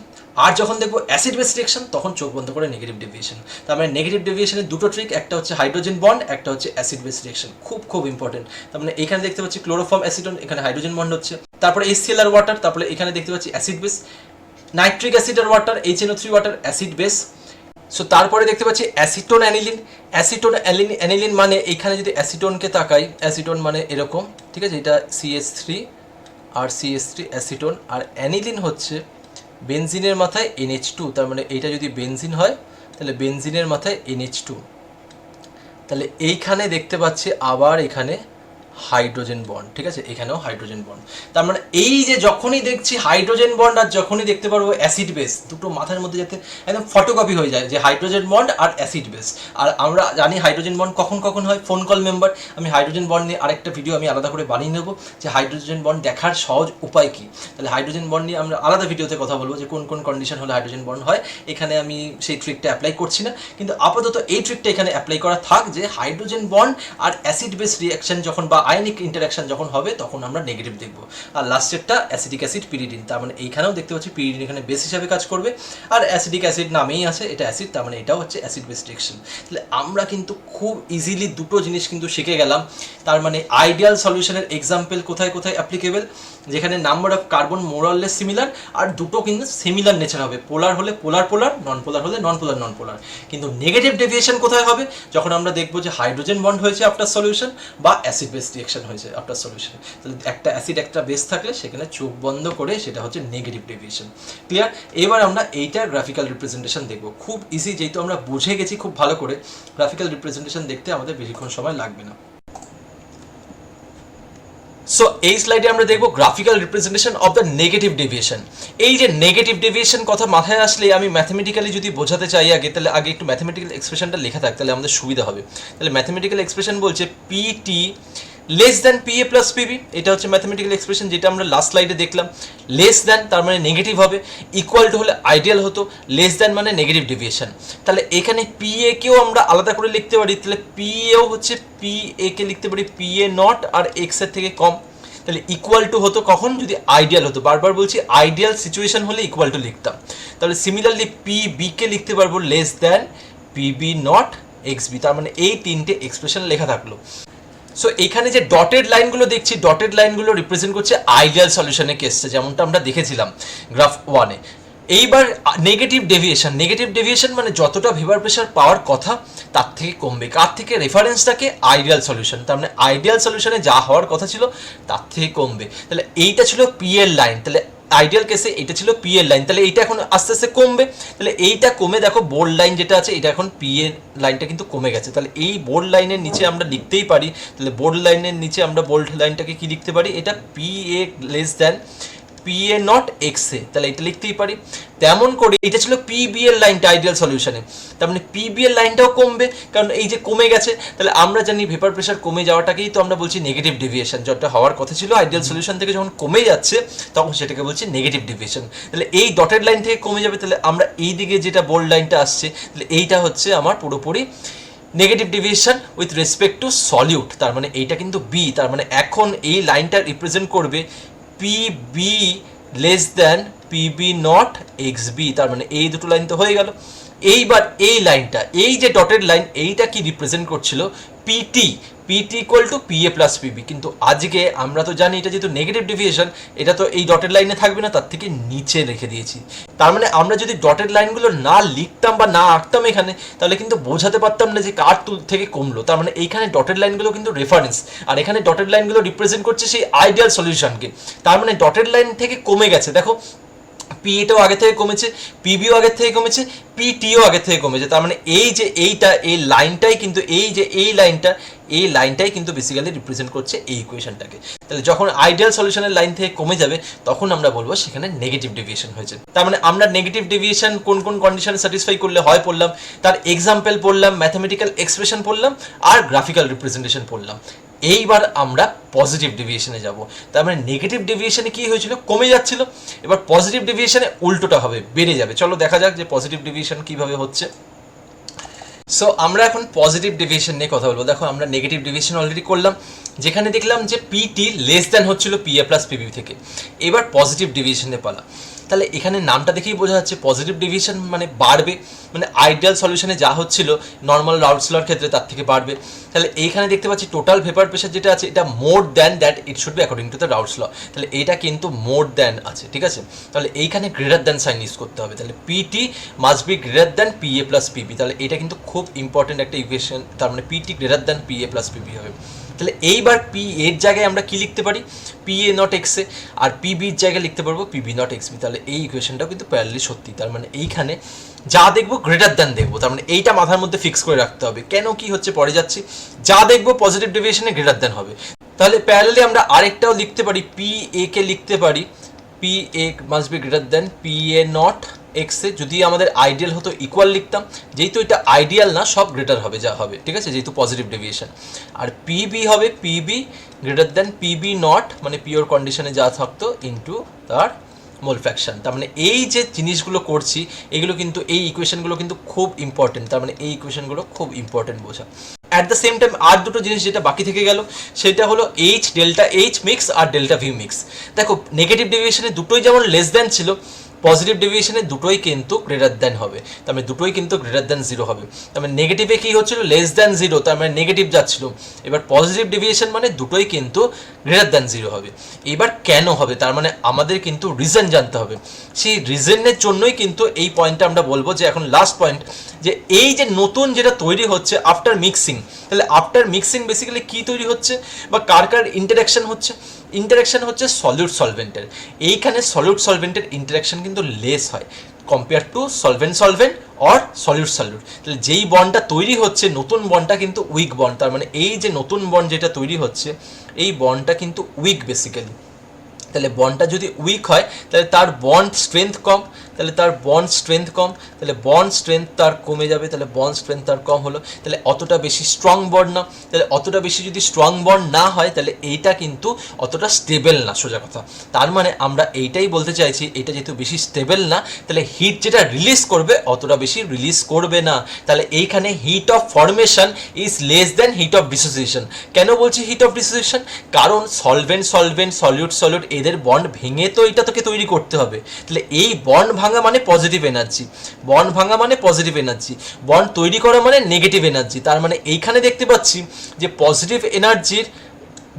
আর যখন দেখবো অ্যাসিড বেস রিঅ্যাকশন তখন চোখ বন্ধ করে নেগেটিভ ডেভিয়েশন। তার মানে নেগেটিভ ডেভিয়েশনের দুটো ট্রিক, একটা হচ্ছে হাইড্রোজেন বন্ড, একটা হচ্ছে অ্যাসিড বেস রিঅ্যাকশন, খুব খুব ইম্পর্টেন্ট। তার মানে এখানে দেখতে পাচ্ছি ক্লোরোফর্ম অ্যাসিডন, এখানে হাইড্রোজেন বন্ড হচ্ছে, তারপরে HCl আর ওয়াটার, তারপরে এখানে দেখতে পাচ্ছি অ্যাসিড বেস, নাইট্রিক অ্যাসিড আর water, HNO3 water, acid base. So তারপরে দেখতে পাচ্ছি অ্যাসিটোন অ্যানিলিন। অ্যাসিটোন অ্যানিলিন মানে এখানে যদি অ্যাসিটোনকে তাকাই, অ্যাসিটোন মানে এরকম, ঠিক আছে, এটা CH3 আর CH3 অ্যাসিটোন, আর অ্যানিলিন হচ্ছে বেনজিনের মাথায় NH2, তার মানে এইটা যদি বেনজিন হয় তাহলে বেনজিনের মাথায় NH2। তাহলে এইখানে দেখতে পাচ্ছি আবার এখানে হাইড্রোজেন বন্ড, ঠিক আছে, এখানেও হাইড্রোজেন বন্ড। তার মানে এই যে যখনই দেখছি হাইড্রোজেন বন্ড আর যখনই দেখতে পারবো অ্যাসিড বেস, দুটো মাথার মধ্যে যাতে একদম ফটোকপি হয়ে যায় যে হাইড্রোজেন বন্ড আর অ্যাসিড বেস। আর আমরা জানি হাইড্রোজেন বন্ড কখন কখন হয়, ফোন কল মেম্বার। আমি হাইড্রোজেন বন্ড নিয়ে আরেকটা ভিডিও আমি আলাদা করে বানিয়ে নেবো, যে হাইড্রোজেন বন্ড দেখার সহজ উপায় কী। তাহলে হাইড্রোজেন বন্ড নিয়ে আমরা আলাদা ভিডিওতে কথা বলবো যে কোন কোন কন্ডিশন হলে হাইড্রোজেন বন্ড হয়। এখানে আমি সেই ট্রিকটা অ্যাপ্লাই করছি না, কিন্তু আপাতত এই ট্রিকটা এখানে অ্যাপ্লাই করা থাক, যে হাইড্রোজেন বন্ড আর অ্যাসিড বেস রিঅ্যাকশন যখন বা আয়নিক ইন্টারাকশন যখন হবে তখন আমরা নেগেটিভ দেখবো। আর লাস্টেরটা অ্যাসিডিক অ্যাসিড পিরিডিন, তার মানে এইখানেও দেখতে পাচ্ছি পিরিডিন এখানে বেস হিসাবে কাজ করবে, আর অ্যাসিডিক অ্যাসিড নামেই আছে, এটা অ্যাসিড, তার মানে এটাও হচ্ছে অ্যাসিড বেস রিঅ্যাকশন। তাহলে আমরা কিন্তু খুব ইজিলি দুটো জিনিস কিন্তু শিখে গেলাম। তার মানে আইডিয়াল সলিউশনের এক্সাম্পল কোথায় কোথায় অ্যাপ্লিকেবল, যেখানে নাম্বার অফ কার্বন মোরাললেস সিমিলার, আর দুটো কিন্তু সিমিলার নেচার হবে, পোলার হলে পোলার পোলার, নন পোলার হলে নন পোলার নন পোলার। কিন্তু নেগেটিভ ডেভিয়েশন কোথায় হবে, যখন আমরা দেখবো যে হাইড্রোজেন বন্ড হয়েছে আফটার সলিউশন বা অ্যাসিড বেস রিঅ্যাকশন হয়েছে আফটার সলিউশন। তাহলে একটা অ্যাসিড একটা বেস থাকলে সেখানে চোখ বন্ধ করে সেটা হচ্ছে নেগেটিভ ডেভিয়েশন। ক্লিয়ার? এবার আমরা এইটার গ্রাফিক্যাল রিপ্রেজেন্টেশন দেখবো, খুব ইজি, যেহেতু আমরা বুঝে গেছি খুব ভালো করে, গ্রাফিক্যাল রিপ্রেজেন্টেশন দেখতে আমাদের বেশিক্ষণ সময় লাগবে না। সো এই স্লাইডে আমরা দেখবো graphical representation of the negative deviation. এই যে নেগেটিভ ডেভিয়েশন কথা মাথায় আসলে আমি ম্যাথমেটিক্যালি যদি বোঝাতে চাই আগে, তাহলে আগে একটু ম্যাথমেটিক্যাল এক্সপ্রেশনটা লেখা থাক, তাহলে আমাদের সুবিধা হবে। তাহলে ম্যাথমেটিক্যাল এক্সপ্রেশন বলছে PT less than PA plus PB, এটা হচ্ছে ম্যাথমেটিক্যাল এক্সপ্রেশন, যেটা আমরা লাস্ট স্লাইডে দেখলাম। লেস দ্যান তার মানে নেগেটিভ হবে, ইকুয়াল টু হলে আইডিয়াল হতো, লেস দ্যান মানে নেগেটিভ ডেভিয়েশন। তাহলে এখানে পিএ কেও আমরা আলাদা করে লিখতে পারি, তাহলে পিএও হচ্ছে পিএ কে লিখতে পারি পিএ নট আর এক্স এর থেকে কম। তাহলে ইকুয়াল টু হতো কখন, যদি আইডিয়াল হতো, বারবার বলছি আইডিয়াল সিচুয়েশন হলে ইকুয়াল টু লিখতাম। তাহলে সিমিলারলি পি বি কে লিখতে পারবো less than PB not x B, তার মানে এই তিনটে এক্সপ্রেশন লেখা থাকলো। সো এখানে যে ডটেড লাইনগুলো দেখছি, ডটেড লাইনগুলো রিপ্রেজেন্ট করছে আইডিয়াল সলিউশনের কেসটা, যেমনটা আমরা দেখেছিলাম গ্রাফ 1-এ। এইবার নেগেটিভ ডেভিয়েশন, নেগেটিভ ডেভিয়েশন মানে যতটা ভেপার প্রেশার পাওয়ার কথা তার থেকে কমবে, কার থেকে, রেফারেন্সটাকে আইডিয়াল সলিউশন, তার মানে আইডিয়াল সলিউশনে যা হওয়ার কথা ছিল তার থেকে কমবে। তাহলে এইটা ছিল পি এর লাইন, তাহলে আইডিয়াল কেসে এটা ছিল পি এর লাইন, তাহলে এইটা এখন আস্তে আস্তে কমবে। তাহলে এইটা কমে দেখো বোল্ড লাইন যেটা আছে, এটা এখন পি এর লাইনটা কিন্তু কমে গেছে। তাহলে এই বোল্ড লাইনের নিচে আমরা লিখতেই পারি, তাহলে বোল্ড লাইনের নিচে আমরা বোল্ড লাইনটাকে কি লিখতে পারি, এটা P A less than P A not x A, তাহলে এটা লিখতেই পারি। তেমন করে এটা ছিল পিবি এর লাইনটা আইডিয়াল সলিউশনে, তার মানে পিবি এর লাইনটাও কমবে, কারণ এই যে কমে গেছে, তাহলে আমরা জানি ভেপার প্রেশার কমে যাওয়াটাকেই তো আমরা বলছি নেগেটিভ ডেভিয়েশন, যেটা হওয়ার কথা ছিল আইডিয়াল সলিউশন থেকে যখন কমে যাচ্ছে তখন সেটাকে বলছি নেগেটিভ ডেভিয়েশন। তাহলে এই ডটেড লাইন থেকে কমে যাবে, তাহলে আমরা এই দিকে যেটা বোল্ড লাইনটা আসছে, তাহলে এইটা হচ্ছে আমার পুরোপুরি negative deviation with respect to solute, তার মানে এইটা কিন্তু বি, তার মানে এখন এই লাইনটা রিপ্রেজেন্ট করবে PB less than PB not x B, তার মানে এই দুটো লাইন তো হয়ে গেল। এইবার এই লাইনটা, এই যে ডটেড লাইন, এইটা কি রিপ্রেজেন্ট করছিল PT, PT equal to P A plus PB, কিন্তু আজকে আমরা তো জানি এটা যেহেতু নেগেটিভ ডেভিয়েশন, এটা তো এই ডটেড লাইনে থাকবে না, তার থেকে নিচে রেখে দিয়েছি। তার মানে আমরা যদি ডটেড লাইনগুলো না লিখতাম বা না আঁকতাম এখানে, তাহলে কিন্তু বোঝাতে পারতাম না যে কার থেকে কমলো। তার মানে এইখানে ডটেড লাইনগুলো কিন্তু রেফারেন্স, আর এখানে ডটেড লাইনগুলো রিপ্রেজেন্ট করছে সেই আইডিয়াল সলিউশনকে। তার মানে ডটেড লাইন থেকে কমে গেছে, দেখো পি এটাও আগে থেকে কমেছে, পিবিও আগে থেকে কমেছে, পিটিও আগে থেকে কমেছে, তার মানে এই যে এইটা, এই লাইনটাই কিন্তু, এই যে এই লাইনটাই কিন্তু বেসিক্যালি রিপ্রেজেন্ট করছে এই ইকুয়েশনটাকে। তাহলে যখন আইডিয়াল সলিউশনের লাইন থেকে কমে যাবে তখন আমরা বলবো সেখানে নেগেটিভ ডেভিয়েশন হয়েছে। তার মানে আমরা নেগেটিভ ডেভিয়েশন কোন কোন কন্ডিশনে স্যাটিসফাই করলে হয় পড়লাম, তার এক্সাম্পল পড়লাম, ম্যাথমেটিক্যাল এক্সপ্রেশন পড়লাম, আর গ্রাফিক্যাল রিপ্রেজেন্টেশন পড়লাম। এইবার আমরা পজিটিভ ডেভিয়েশনে যাব। তার মানে নেগেটিভ ডেভিয়েশনে কি হয়েছিল, কমে যাচ্ছিল, এবার পজিটিভ ডেভিয়েশনে উল্টোটা হবে, বেড়ে যাবে। চলো দেখা যাক যে পজিটিভ ডেভিয়েশন কিভাবে হচ্ছে। সো আমরা এখন পজিটিভ ডেভিয়েশন নিয়ে কথা বলবো। দেখো আমরা নেগেটিভ ডেভিয়েশন অলরেডি করলাম, যেখানে দেখলাম যে পিটি লেস দ্যান হচ্ছিল পি এ প্লাস পিবি থেকে। এবার পজিটিভ ডেভিয়েশনে পালা। তাহলে এখানে নামটা দেখেই বোঝা যাচ্ছে পজিটিভ ডেভিয়েশন মানে বাড়বে, মানে আইডিয়াল সলিউশনে যা হচ্ছিল নর্মাল রাউটস লর ক্ষেত্রে তার থেকে বাড়বে। তাহলে এইখানে দেখতে পাচ্ছি টোটাল ভেপার প্রেশার যেটা আছে এটা more than that it should be according to the Raoult's law, তাহলে এটা কিন্তু মোর দ্যান আছে, ঠিক আছে। তাহলে এইখানে গ্রেটার দ্যান সাইন ইউজ করতে হবে, তাহলে PT must be greater than P A plus PB, তাহলে এটা কিন্তু খুব ইম্পর্টেন্ট একটা ইকুয়েশন। তার মানে PT greater than P A plus PB হবে। তাহলে এইবার পি এর জায়গায় আমরা কি লিখতে পারি, P A not x A, আর পিবির জায়গায় লিখতে পারবো পিবি নট এক্স বি। তাহলে এই ইকুয়েশনটাও কিন্তু প্যারালি সত্যি, তার মানে এইখানে যা দেখবো গ্রেটার দ্যান দেখবো, তার মানে এইটা মাথার মধ্যে ফিক্স করে রাখতে হবে। কেন কি হচ্ছে পরে যাচ্ছি, যা দেখবো পজিটিভ ডেভিয়েশনে গ্রেটার দ্যান হবে। তাহলে প্যারালি আমরা আরেকটাও লিখতে পারি, পি এ কে লিখতে পারি P A must be greater than P A not x A. যদি আমাদের আইডিয়াল হতো ইকুয়াল লিখতাম, যেহেতু এটা আইডিয়াল না সব গ্রেটার হবে যা হবে, ঠিক আছে, যেহেতু পজিটিভ ডেভিয়েশন। আর পিবি হবে PB greater than PB not, মানে পিওর কন্ডিশনে যা থাকতো ইন্টু তার মোল ফ্র্যাকশন। তার মানে এই যে জিনিসগুলো করছি এগুলো কিন্তু, এই ইকুয়েশনগুলো কিন্তু খুব ইম্পর্টেন্ট, তার মানে এই ইকুয়েশনগুলো খুব ইম্পর্টেন্ট বোঝা। অ্যাট দ্য সেম টাইম আর দুটো জিনিস যেটা বাকি থেকে গেল সেটা হলো এইচ ডেল্টা এইচ মিক্স আর ডেল্টা ভি মিক্স। দেখো নেগেটিভ ডেভিয়েশনে দুটোই যেমন লেস দ্যান ছিল, পজিটিভ ডেভিয়েশনে দুটোই কিন্তু গ্রেটার দ্যান হবে, তার মানে দুটোই কিন্তু গ্রেটার দ্যান জিরো হবে। তার মানে নেগেটিভে কী হচ্ছিল, লেস দ্যান জিরো, তার মানে নেগেটিভ যাচ্ছিল। এবার পজিটিভ ডেভিয়েশন মানে দুটোই কিন্তু গ্রেটার দ্যান জিরো হবে। এবার কেন হবে, তার মানে আমাদের কিন্তু রিজন জানতে হবে। সেই রিজনের জন্যই কিন্তু এই পয়েন্টটা আমরা বলবো যে এখন লাস্ট পয়েন্ট, যে এই যে নতুন যেটা তৈরি হচ্ছে আফটার মিক্সিং, তাহলে আফটার মিক্সিং বেসিক্যালি কী তৈরি হচ্ছে বা কার কার ইন্টারাকশন হচ্ছে, ইন্টারাকশন হচ্ছে সলিউট সলভেন্টের। এইখানে সলিউট সলভেন্টের ইন্টারাকশন কিন্তু লেস হয় compare to solvent solvent or solute solute. তাহলে যেই বন্ডটা তৈরি হচ্ছে নতুন বন্ডটা কিন্তু উইক বন্ড, তার মানে এই যে নতুন বন্ড যেটা তৈরি হচ্ছে এই বন্ডটা কিন্তু উইক বেসিক্যালি। তাহলে বন্ডটা যদি উইক হয় তাহলে তার বন্ড স্ট্রেংথ কম, তাহলে তার বন্ড স্ট্রেংথ কম, তাহলে বন্ড স্ট্রেংথ তার কমে যাবে, তাহলে বন্ড স্ট্রেংথ তার কম হলো, তাহলে অতটা বেশি স্ট্রং বন্ড না, তাহলে অতটা বেশি যদি স্ট্রং বন্ড না হয় তাহলে এইটা কিন্তু অতটা স্টেবল না, সোজা কথা। তার মানে আমরা এইটাই বলতে চাইছি, এটা যেহেতু বেশি স্টেবল না তাহলে হিট যেটা রিলিজ করবে অতটা বেশি রিলিজ করবে না। তাহলে এইখানে heat of formation is less than hit of dissociation. কেন বলছি হিট অফ ডিসোসিয়েশন, কারণ সলভেন্ট সলভেন্ট সলিউট সলিউট এদের বন্ড ভেঙে তো এটা তোকে তৈরি করতে হবে। তাহলে এই বন্ড ভাঙা মানে পজিটিভ এনার্জি, বন্ড ভাঙা মানে পজিটিভ এনার্জি, বন্ড তৈরি করা মানে নেগেটিভ এনার্জি। তার মানে এইখানে দেখতে পাচ্ছি যে পজিটিভ এনার্জির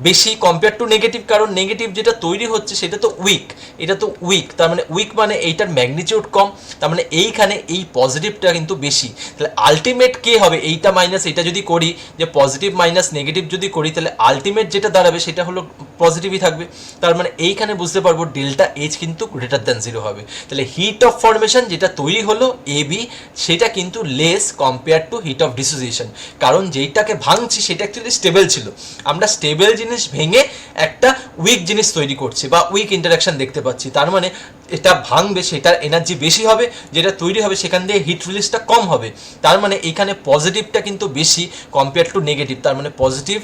বেশি কম্পেয়ার টু নেগেটিভ, কারণ নেগেটিভ যেটা তৈরি হচ্ছে সেটা তো উইক, এটা তো উইক, তার মানে উইক মানে এইটার ম্যাগনিটিউড কম, তার মানে এইখানে এই পজিটিভটা কিন্তু বেশি। তাহলে আলটিমেট কে হবে, এইটা মাইনাস এটা যদি করি, যে পজিটিভ মাইনাস নেগেটিভ যদি করি তাহলে আলটিমেট যেটা দাঁড়াবে সেটা হলো পজিটিভই থাকবে। তার মানে এইখানে বুঝতে পারবো ডেল্টা এইচ কিন্তু গ্রেটার দ্যান জিরো হবে। তাহলে হিট অফ ফরমেশন যেটা তৈরি হলো এ বি সেটা কিন্তু less compare to hit of dissociation, কারণ যেইটাকে ভাঙছি সেটা অ্যাকচুয়ালি স্টেবল ছিল। আমরা স্টেবল জিনিস জিনিস ভেঙে একটা উইক জিনিস তৈরি করছে বা উইক ইন্টারাকশন দেখতে পাচ্ছি। তার মানে এটা ভাঙবে, সেটার এনার্জি বেশি হবে, যেটা তৈরি হবে সেখান দিয়ে হিট রিলিজটা কম হবে। তার মানে এখানে পজিটিভটা কিন্তু বেশি কম্পেয়ার টু নেগেটিভ। তার মানে পজিটিভ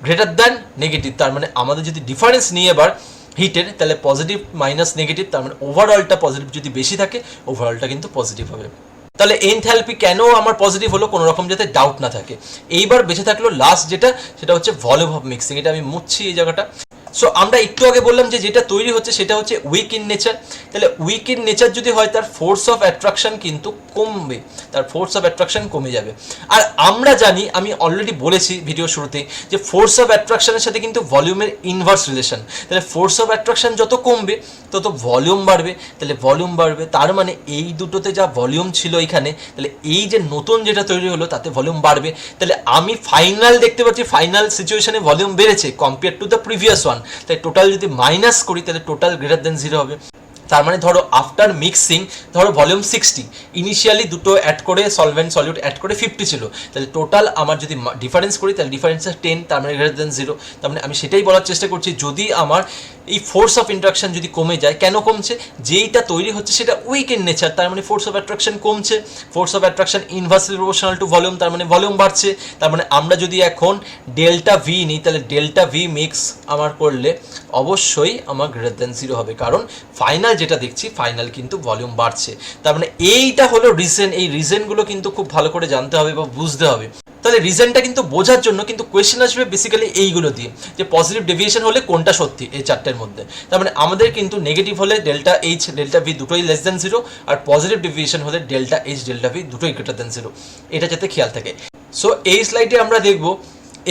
গ্রেটার দ্যান নেগেটিভ। তার মানে আমাদের যদি ডিফারেন্স নিয়ে এবার হিটের, তাহলে পজিটিভ মাইনাস নেগেটিভ, তার মানে ওভারঅলটা পজিটিভ যদি বেশি থাকে, ওভারঅলটা কিন্তু পজিটিভ হবে। তাহলে এনথ্যালপি কেন আমার পজিটিভ হলো, কোনো রকম যাতে ডাউট না থাকে। এইবার বেঁচে থাকলো লাস্ট যেটা, সেটা হচ্ছে ভলিউম অফ মিক্সিং। এটা আমি মুছছি এই জায়গাটা। সো আমরা একটু আগে বললাম যে যেটা তৈরি হচ্ছে সেটা হচ্ছে উইক ইন নেচার। তাহলে উইক ইন নেচার যদি হয়, তার ফোর্স অফ অ্যাট্রাকশন কিন্তু কমবে, তার ফোর্স অফ অ্যাট্রাকশন কমে যাবে। আর আমরা জানি, আমি অলরেডি বলেছি ভিডিও শুরুতেই, যে ফোর্স অফ অ্যাট্রাকশনের সাথে কিন্তু ভলিউমের ইনভার্স রিলেশন। তাহলে ফোর্স অফ অ্যাট্রাকশন যত কমবে তত ভলিউম বাড়বে, তাহলে ভলিউম বাড়বে। তার মানে এই দুটোতে যা ভলিউম ছিল এখানে, তাহলে এই যে নতুন যেটা তৈরি হলো তাতে ভলিউম বাড়বে। তাহলে আমি ফাইনাল দেখতে পাচ্ছি, ফাইনাল সিচুয়েশনে ভলিউম বেড়েছে compare to the previous one. তাই টোটাল যদি মাইনাস করি, তাহলে টোটাল গ্রেটার দেন 0 হবে। তার মানে ধরো আফটার মিক্সিং, ধরো ভলিউম 60, ইনিশিয়ালি দুটো অ্যাড করে সলভেন্ট সলিউট অ্যাড করে 50 ছিল, তাহলে টোটাল আমার যদি ডিফারেন্স করি, তাহলে ডিফারেন্স 10, তার মানে গ্রেটার দেন 0। তার মানে আমি সেটাই বলার চেষ্টা করছি, যদি আমার এই ফোর্স অফ ইন্ট্রাকশন যদি কমে যায়, কেন কমছে, যেইটা তৈরি হচ্ছে সেটা উইক ইন নেচার, তার মানে ফোর্স অফ অ্যাট্রাকশন কমছে। Force of attraction inversely proportional to volume, তার মানে ভলিউম বাড়ছে। তার মানে আমরা যদি এখন ডেল্টা ভি নিই, তাহলে ডেল্টা ভি মিক্স আমার করলে অবশ্যই আমার গ্রেটার দেন 0 হবে, কারণ ফাইনাল যেটা দেখছি, ফাইনাল কিন্তু ভলিউম বাড়ছে। তার মানে এইটা হলো রিজন। এই রিজনগুলো কিন্তু খুব ভালো করে জানতে হবে বা বুঝতে হবে। তাহলে রিজনটা কিন্তু বোঝার জন্য কিন্তু কোয়েশ্চেন আসবে বেসিক্যালি এইগুলো দিয়ে, যে পজিটিভ ডেভিয়েশন হলে কোনটা সত্যি এই চারটের মধ্যে। তার মানে আমাদের কিন্তু নেগেটিভ হলে ডেল্টা এইচ ডেল্টা ভি দুটোই লেস দেন 0, আর পজিটিভ ডেভিয়েশন হলে ডেল্টা এইচ ডেল্টা ভি দুটোই গ্রেটার দেন 0। এটা যাতে খেয়াল থাকে। সো এই স্লাইডে আমরা দেখব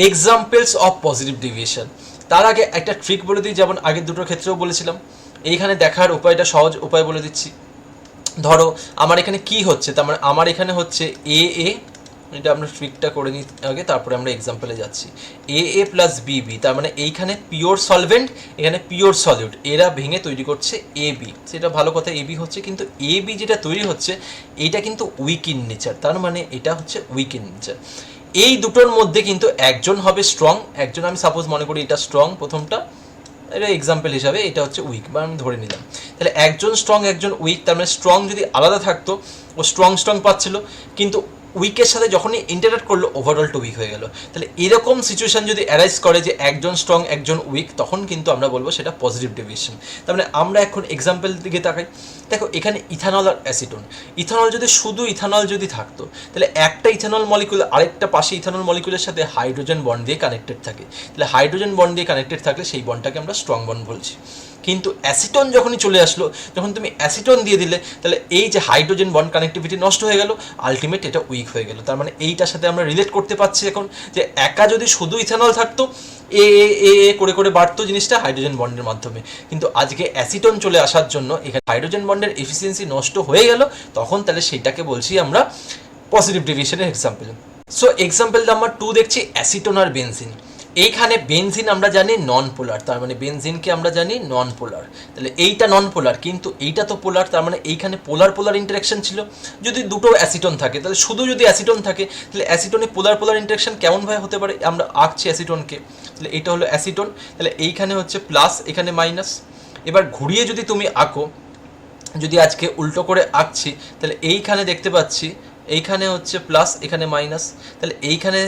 এক্সাম্পলস অফ পজিটিভ ডেভিয়েশন। তার আগে একটা ট্রিক বলে দিই, যেমন আগের দুটোর ক্ষেত্রেও বলেছিলাম। এইখানে দেখার উপায়টা সহজ উপায় বলে দিচ্ছি। ধরো আমার এখানে কি হচ্ছে, তার মানে আমার এখানে হচ্ছে এ এ, এটা আমরা ট্রিকটা করে নিই আগে, তারপরে আমরা এক্সাম্পলে যাচ্ছি। এ এ প্লাস বি বি, তার মানে এইখানে পিওর সলভেন্ট, এখানে পিওর সলিউট, এরা ভেঙে তৈরি করছে এ বি। সেটা ভালো কথা, এ বি হচ্ছে, কিন্তু এ বি যেটা তৈরি হচ্ছে এইটা কিন্তু উইক ইন নেচার, তার মানে এটা হচ্ছে উইক ইন নেচার। এই দুটোর মধ্যে কিন্তু একজন হবে স্ট্রং, একজন আমি সাপোজ মনে করি এটা স্ট্রং, প্রথমটা এটা এক্সাম্পল হিসাবে, এটা হচ্ছে উইক বা আমি ধরে নিলাম। তাহলে একজন স্ট্রং একজন উইক, তার মানে স্ট্রং যদি আলাদা থাকতো, ও স্ট্রং পাচ্ছিল, কিন্তু উইকের সাথে যখনই ইন্টারাক্ট করলো ওভারঅলটা উইক হয়ে গেল। তাহলে এরকম সিচুয়েশন যদি অ্যারাইজ করে যে একজন স্ট্রং একজন উইক, তখন কিন্তু আমরা বলবো সেটা পজিটিভ ডেভিয়েশন। তার মানে আমরা এখন এক্সাম্পল দিকে তাকাই। দেখো এখানে ইথানল আর অ্যাসিটোন। ইথানল যদি শুধু ইথানল যদি থাকতো, তাহলে একটা ইথানল মলিকুল আরেকটা পাশে ইথানল মলিকুলের সাথে হাইড্রোজেন বন্ড দিয়ে কানেক্টেড থাকে। তাহলে হাইড্রোজেন বন্ড দিয়ে কানেক্টেড থাকলে সেই বন্ডটাকে আমরা স্ট্রং বন্ড বলছি। কিন্তু অ্যাসিটোন যখনই চলে আসলো, যখন তুমি অ্যাসিটোন দিয়ে দিলে, তাহলে এই যে হাইড্রোজেন বন্ড কানেক্টিভিটি নষ্ট হয়ে গেল, আলটিমেট এটা উইক হয়ে গেল। তার মানে এইটার সাথে আমরা রিলেট করতে পারছি এখন, যে একা যদি শুধু ইথানল থাকতো, এ এ এ করে করে বাড়তো জিনিসটা হাইড্রোজেন বন্ডের মাধ্যমে, কিন্তু আজকে অ্যাসিটোন চলে আসার জন্য এখানে হাইড্রোজেন বন্ডের এফিসিয়েন্সি নষ্ট হয়ে গেল, তখন তাহলে সেইটাকে বলছি আমরা পজিটিভ ডেভিয়েশনের এক্সাম্পল। সো এক্সাম্পল নাম্বার 2 দেখছি অ্যাসিটোন আর বেনজিন। এইখানে বেনজিন আমরা জানি নন পোলার, তার মানে বেনজিনকে আমরা জানি নন পোলার। তাহলে এইটা নন পোলার, কিন্তু এইটা তো পোলার, তার মানে এইখানে পোলার পোলার ইন্টারাকশন ছিল। যদি দুটো অ্যাসিটোন থাকে, তাহলে শুধু যদি অ্যাসিটোন থাকে, তাহলে অ্যাসিটোনে পোলার পোলার ইন্টারাকশন কেমনভাবে হতে পারে, আমরা আঁকছি অ্যাসিটোনকে। তাহলে এইটা হলো অ্যাসিটোন, তাহলে এইখানে হচ্ছে প্লাস, এখানে মাইনাস। এবার ঘুরিয়ে যদি তুমি আঁকো, যদি আজকে উল্টো করে আঁকছি, তাহলে এইখানে দেখতে পাচ্ছি এইখানে হচ্ছে প্লাস, এখানে মাইনাস। তাহলে এইখানে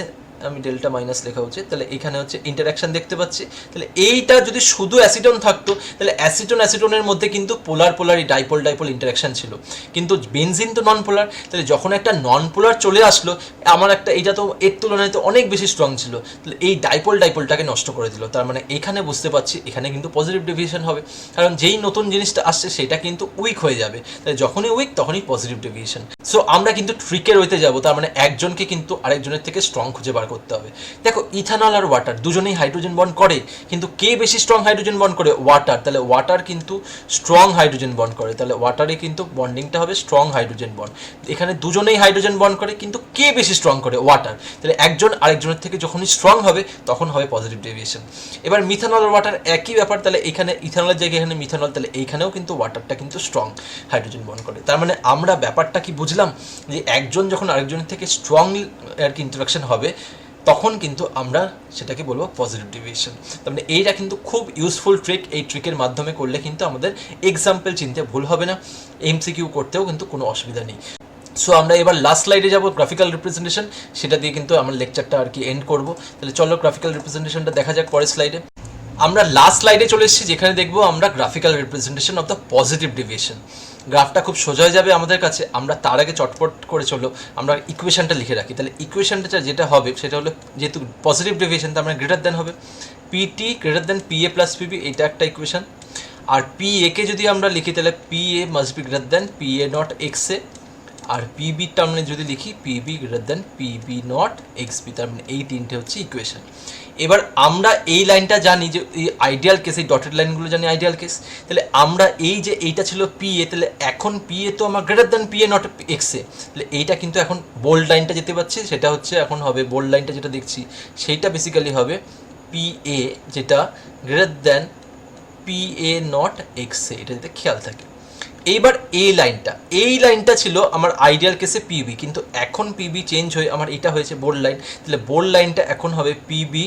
আমি ডেল্টা মাইনাস লেখা উচিত, তাহলে এখানে হচ্ছে ইন্টারাকশন দেখতে পাচ্ছি। তাহলে এইটা যদি শুধু অ্যাসিটোন থাকতো, তাহলে অ্যাসিটোনের মধ্যে কিন্তু পোলার পোলারই ডাইপোল ইন্টারাকশন ছিল, কিন্তু বেনজিন তো নন পোলার। তাহলে যখন একটা নন পোলার চলে আসলো, আমার একটা এইটা তো এর তুলনায় তো অনেক বেশি স্ট্রং ছিল, তাহলে এই ডাইপোলটাকে নষ্ট করে দিল। তার মানে এখানে বুঝতে পারছি এখানে কিন্তু পজিটিভ ডেভিয়েশন হবে, কারণ যেই নতুন জিনিসটা আসছে সেটা কিন্তু উইক হয়ে যাবে। তাহলে যখনই উইক তখনই পজিটিভ ডেভিয়েশন। সো আমরা কিন্তু ট্রিকের ওইতে যাবো, তার মানে একজনকে কিন্তু আরেকজনের থেকে স্ট্রং খুঁজে বার করতে হবে। দেখো ইথানল আর ওয়াটার দুজনেই হাইড্রোজেন বন্ড করে, কিন্তু কে বেশি স্ট্রং হাইড্রোজেন বন্ড করে, ওয়াটার। তাহলে ওয়াটার কিন্তু স্ট্রং হাইড্রোজেন বন্ড করে, তাহলে ওয়াটারে কিন্তু বন্ডিংটা হবে স্ট্রং হাইড্রোজেন বন্ড। এখানে দুজনেই হাইড্রোজেন বন্ড করে, কিন্তু কে বেশি স্ট্রং করে, ওয়াটার। তাহলে একজন আরেকজনের থেকে যখনই স্ট্রং হবে তখন হবে পজিটিভ ডেভিয়েশন। এবার মিথানল আর ওয়াটার একই ব্যাপার, তাহলে এখানে ইথানলের জায়গায় এখানে মিথানল, তাহলে এইখানেও কিন্তু ওয়াটারটা কিন্তু স্ট্রং হাইড্রোজেন বন্ড করে। তার মানে আমরা ব্যাপারটা কি বুঝলাম, যে একজন যখন আরেকজনের থেকে স্ট্রং আর কি ইন্টারাকশন হবে, তখন কিন্তু আমরা সেটাকে বলবো পজিটিভ ডেভিয়েশন। তার মানে এইটা কিন্তু খুব ইউজফুল ট্রিক, এই ট্রিকের মাধ্যমে করলে কিন্তু আমাদের এক্সাম্পল চিনতে ভুল হবে না, এমসিকিউ করতেও কিন্তু কোনো অসুবিধা নেই। সো আমরা এবার লাস্ট স্লাইডে যাব, গ্রাফিক্যাল রিপ্রেজেন্টেশন, সেটা দিয়ে কিন্তু আমার লেকচারটা আর কি এন্ড করবো। তাহলে চলো গ্রাফিক্যাল রিপ্রেজেন্টেশনটা দেখা যাক পরের স্লাইডে। আমরা লাস্ট স্লাইডে চলে এসেছি, যেখানে দেখবো আমরা graphical representation of the positive deviation. গ্রাফটা খুব সোজা হয়ে যাবে আমাদের কাছে, আমরা তার আগে চটপট করে চলো আমরা ইকুয়েশনটা লিখে রাখি। তাহলে ইকুয়েশনটা যেটা হবে সেটা হলো, যেহেতু পজিটিভ ডেভিয়েশন তার মানে গ্রেটার দেন হবে PT greater than PA plus PB, এটা একটা ইকুয়েশন। আর পি একে যদি আমরা লিখি তাহলে P A must be greater than P A not x A, আর পিবি টার্মে যদি লিখি PB greater than PB not x B, তার মানে এই তিনটে হচ্ছে ইকুয়েশন। এবার আমরা এই লাইনটা জানি যে এই আইডিয়াল কেস, এই ডটেড লাইনগুলো জানি আইডিয়াল কেস। তাহলে আমরা এই যে এইটা ছিল পি এ, তাহলে এখন পি এ তো আমার greater than P A not x A, তাহলে এইটা কিন্তু এখন বোল্ড লাইনটা যেতে পারছি, সেটা হচ্ছে এখন হবে বোল্ড লাইনটা যেটা দেখছি সেইটা বেসিক্যালি হবে পি এ যেটা greater than P A not x A, এটা যাতে খেয়াল থাকে। এইবার এই লাইনটা ছিল আমার আইডিয়াল কেসে পিবি, কিন্তু এখন পিবি চেঞ্জ হয়ে আমার এটা হয়েছে বোল্ড লাইন। তাহলে বোল্ড লাইনটা এখন হবে পিবি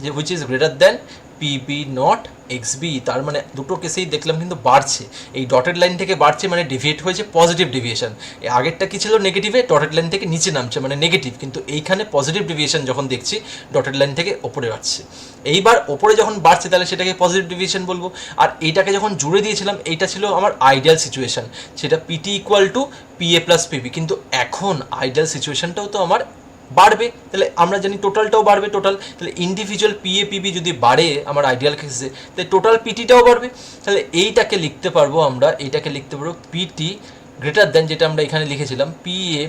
যে which is greater than PB not x B. তার মানে দুটো কেসেই দেখলাম কিন্তু বাড়ছে, এই ডটেড লাইন থেকে বাড়ছে মানে ডেভিয়েট হয়েছে পজিটিভ ডেভিয়েশন। এই আগেরটা কি ছিল নেগেটিভে, ডটেড লাইন থেকে নিচে নামছে মানে নেগেটিভ, কিন্তু এইখানে পজিটিভ ডেভিয়েশন যখন দেখছি ডটেড লাইন থেকে ওপরে বাড়ছে। এইবার ওপরে যখন বাড়ছে তাহলে সেটাকে পজিটিভ ডেভিয়েশন বলবো। আর এইটাকে যখন জুড়ে দিয়েছিলাম এইটা ছিল আমার আইডিয়াল সিচুয়েশন, সেটা PT equal to P A plus PB, কিন্তু এখন আইডিয়াল সিচুয়েশনটাও তো আমার বাড়বে, তাহলে আমরা জানি টোটালটাও বাড়বে। তাহলে ইন্ডিভিজুয়াল পিএ পিবি যদি বাড়ে আমার আইডিয়াল কেসে, তাহলে টোটাল পিটিটাও বাড়বে। তাহলে এইটাকে লিখতে পারবো পিটি গ্রেটার দেন, যেটা আমরা এখানে লিখেছিলাম PA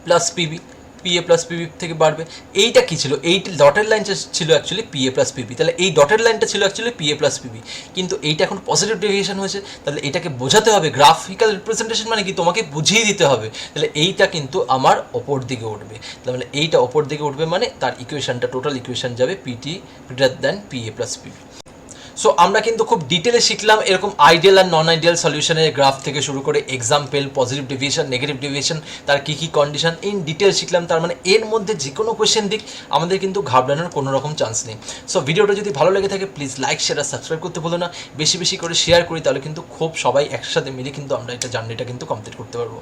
plus PB, PA plus PB থেকে বাড়বে। এইটা কি ছিল, এই ডটেড লাইনটা ছিল অ্যাকচুয়ালি পিএ প্লাস পিবি, তাহলে এই ডটেড লাইনটা ছিল অ্যাকচুয়ালি পিএ প্লাস পিবি, কিন্তু এইটা এখন পজিটিভ ডেভিয়েশন হয়েছে। তাহলে এটাকে বোঝাতে হবে, গ্রাফিক্যাল রিপ্রেজেন্টেশন মানে কি তোমাকে বুঝিয়ে দিতে হবে। তাহলে এইটা কিন্তু আমার ওপর দিকে উঠবে, তাহলে এইটা ওপর দিকে উঠবে মানে তার ইকুয়েশনটা, টোটাল ইকুয়েশন যাবে PT greater than PA plus PB. So আমরা কিন্তু খুব ডিটেলে শিখলাম এরকম আইডিয়াল আর নন আইডিয়াল সলিউশনের গ্রাফ থেকে শুরু করে example, positive deviation, negative deviation, তার কী কী কন্ডিশন ইন ডিটেল শিখলাম। তার মানে এর মধ্যে যে কোনো কোয়েশ্চেন দিক আমাদের কিন্তু ঘাবড়ানোর কোনো রকম চান্স নেই। সো ভিডিওটা যদি ভালো লেগে থাকে প্লিজ লাইক, শেয়ার আর সাবস্ক্রাইব করতে ভুলো না। বেশি বেশি করে শেয়ার করি, তাহলে কিন্তু খুব সবাই একসাথে মিলে কিন্তু আমরা এটা জার্নিটা কিন্তু কমপ্লিট করতে পারবো।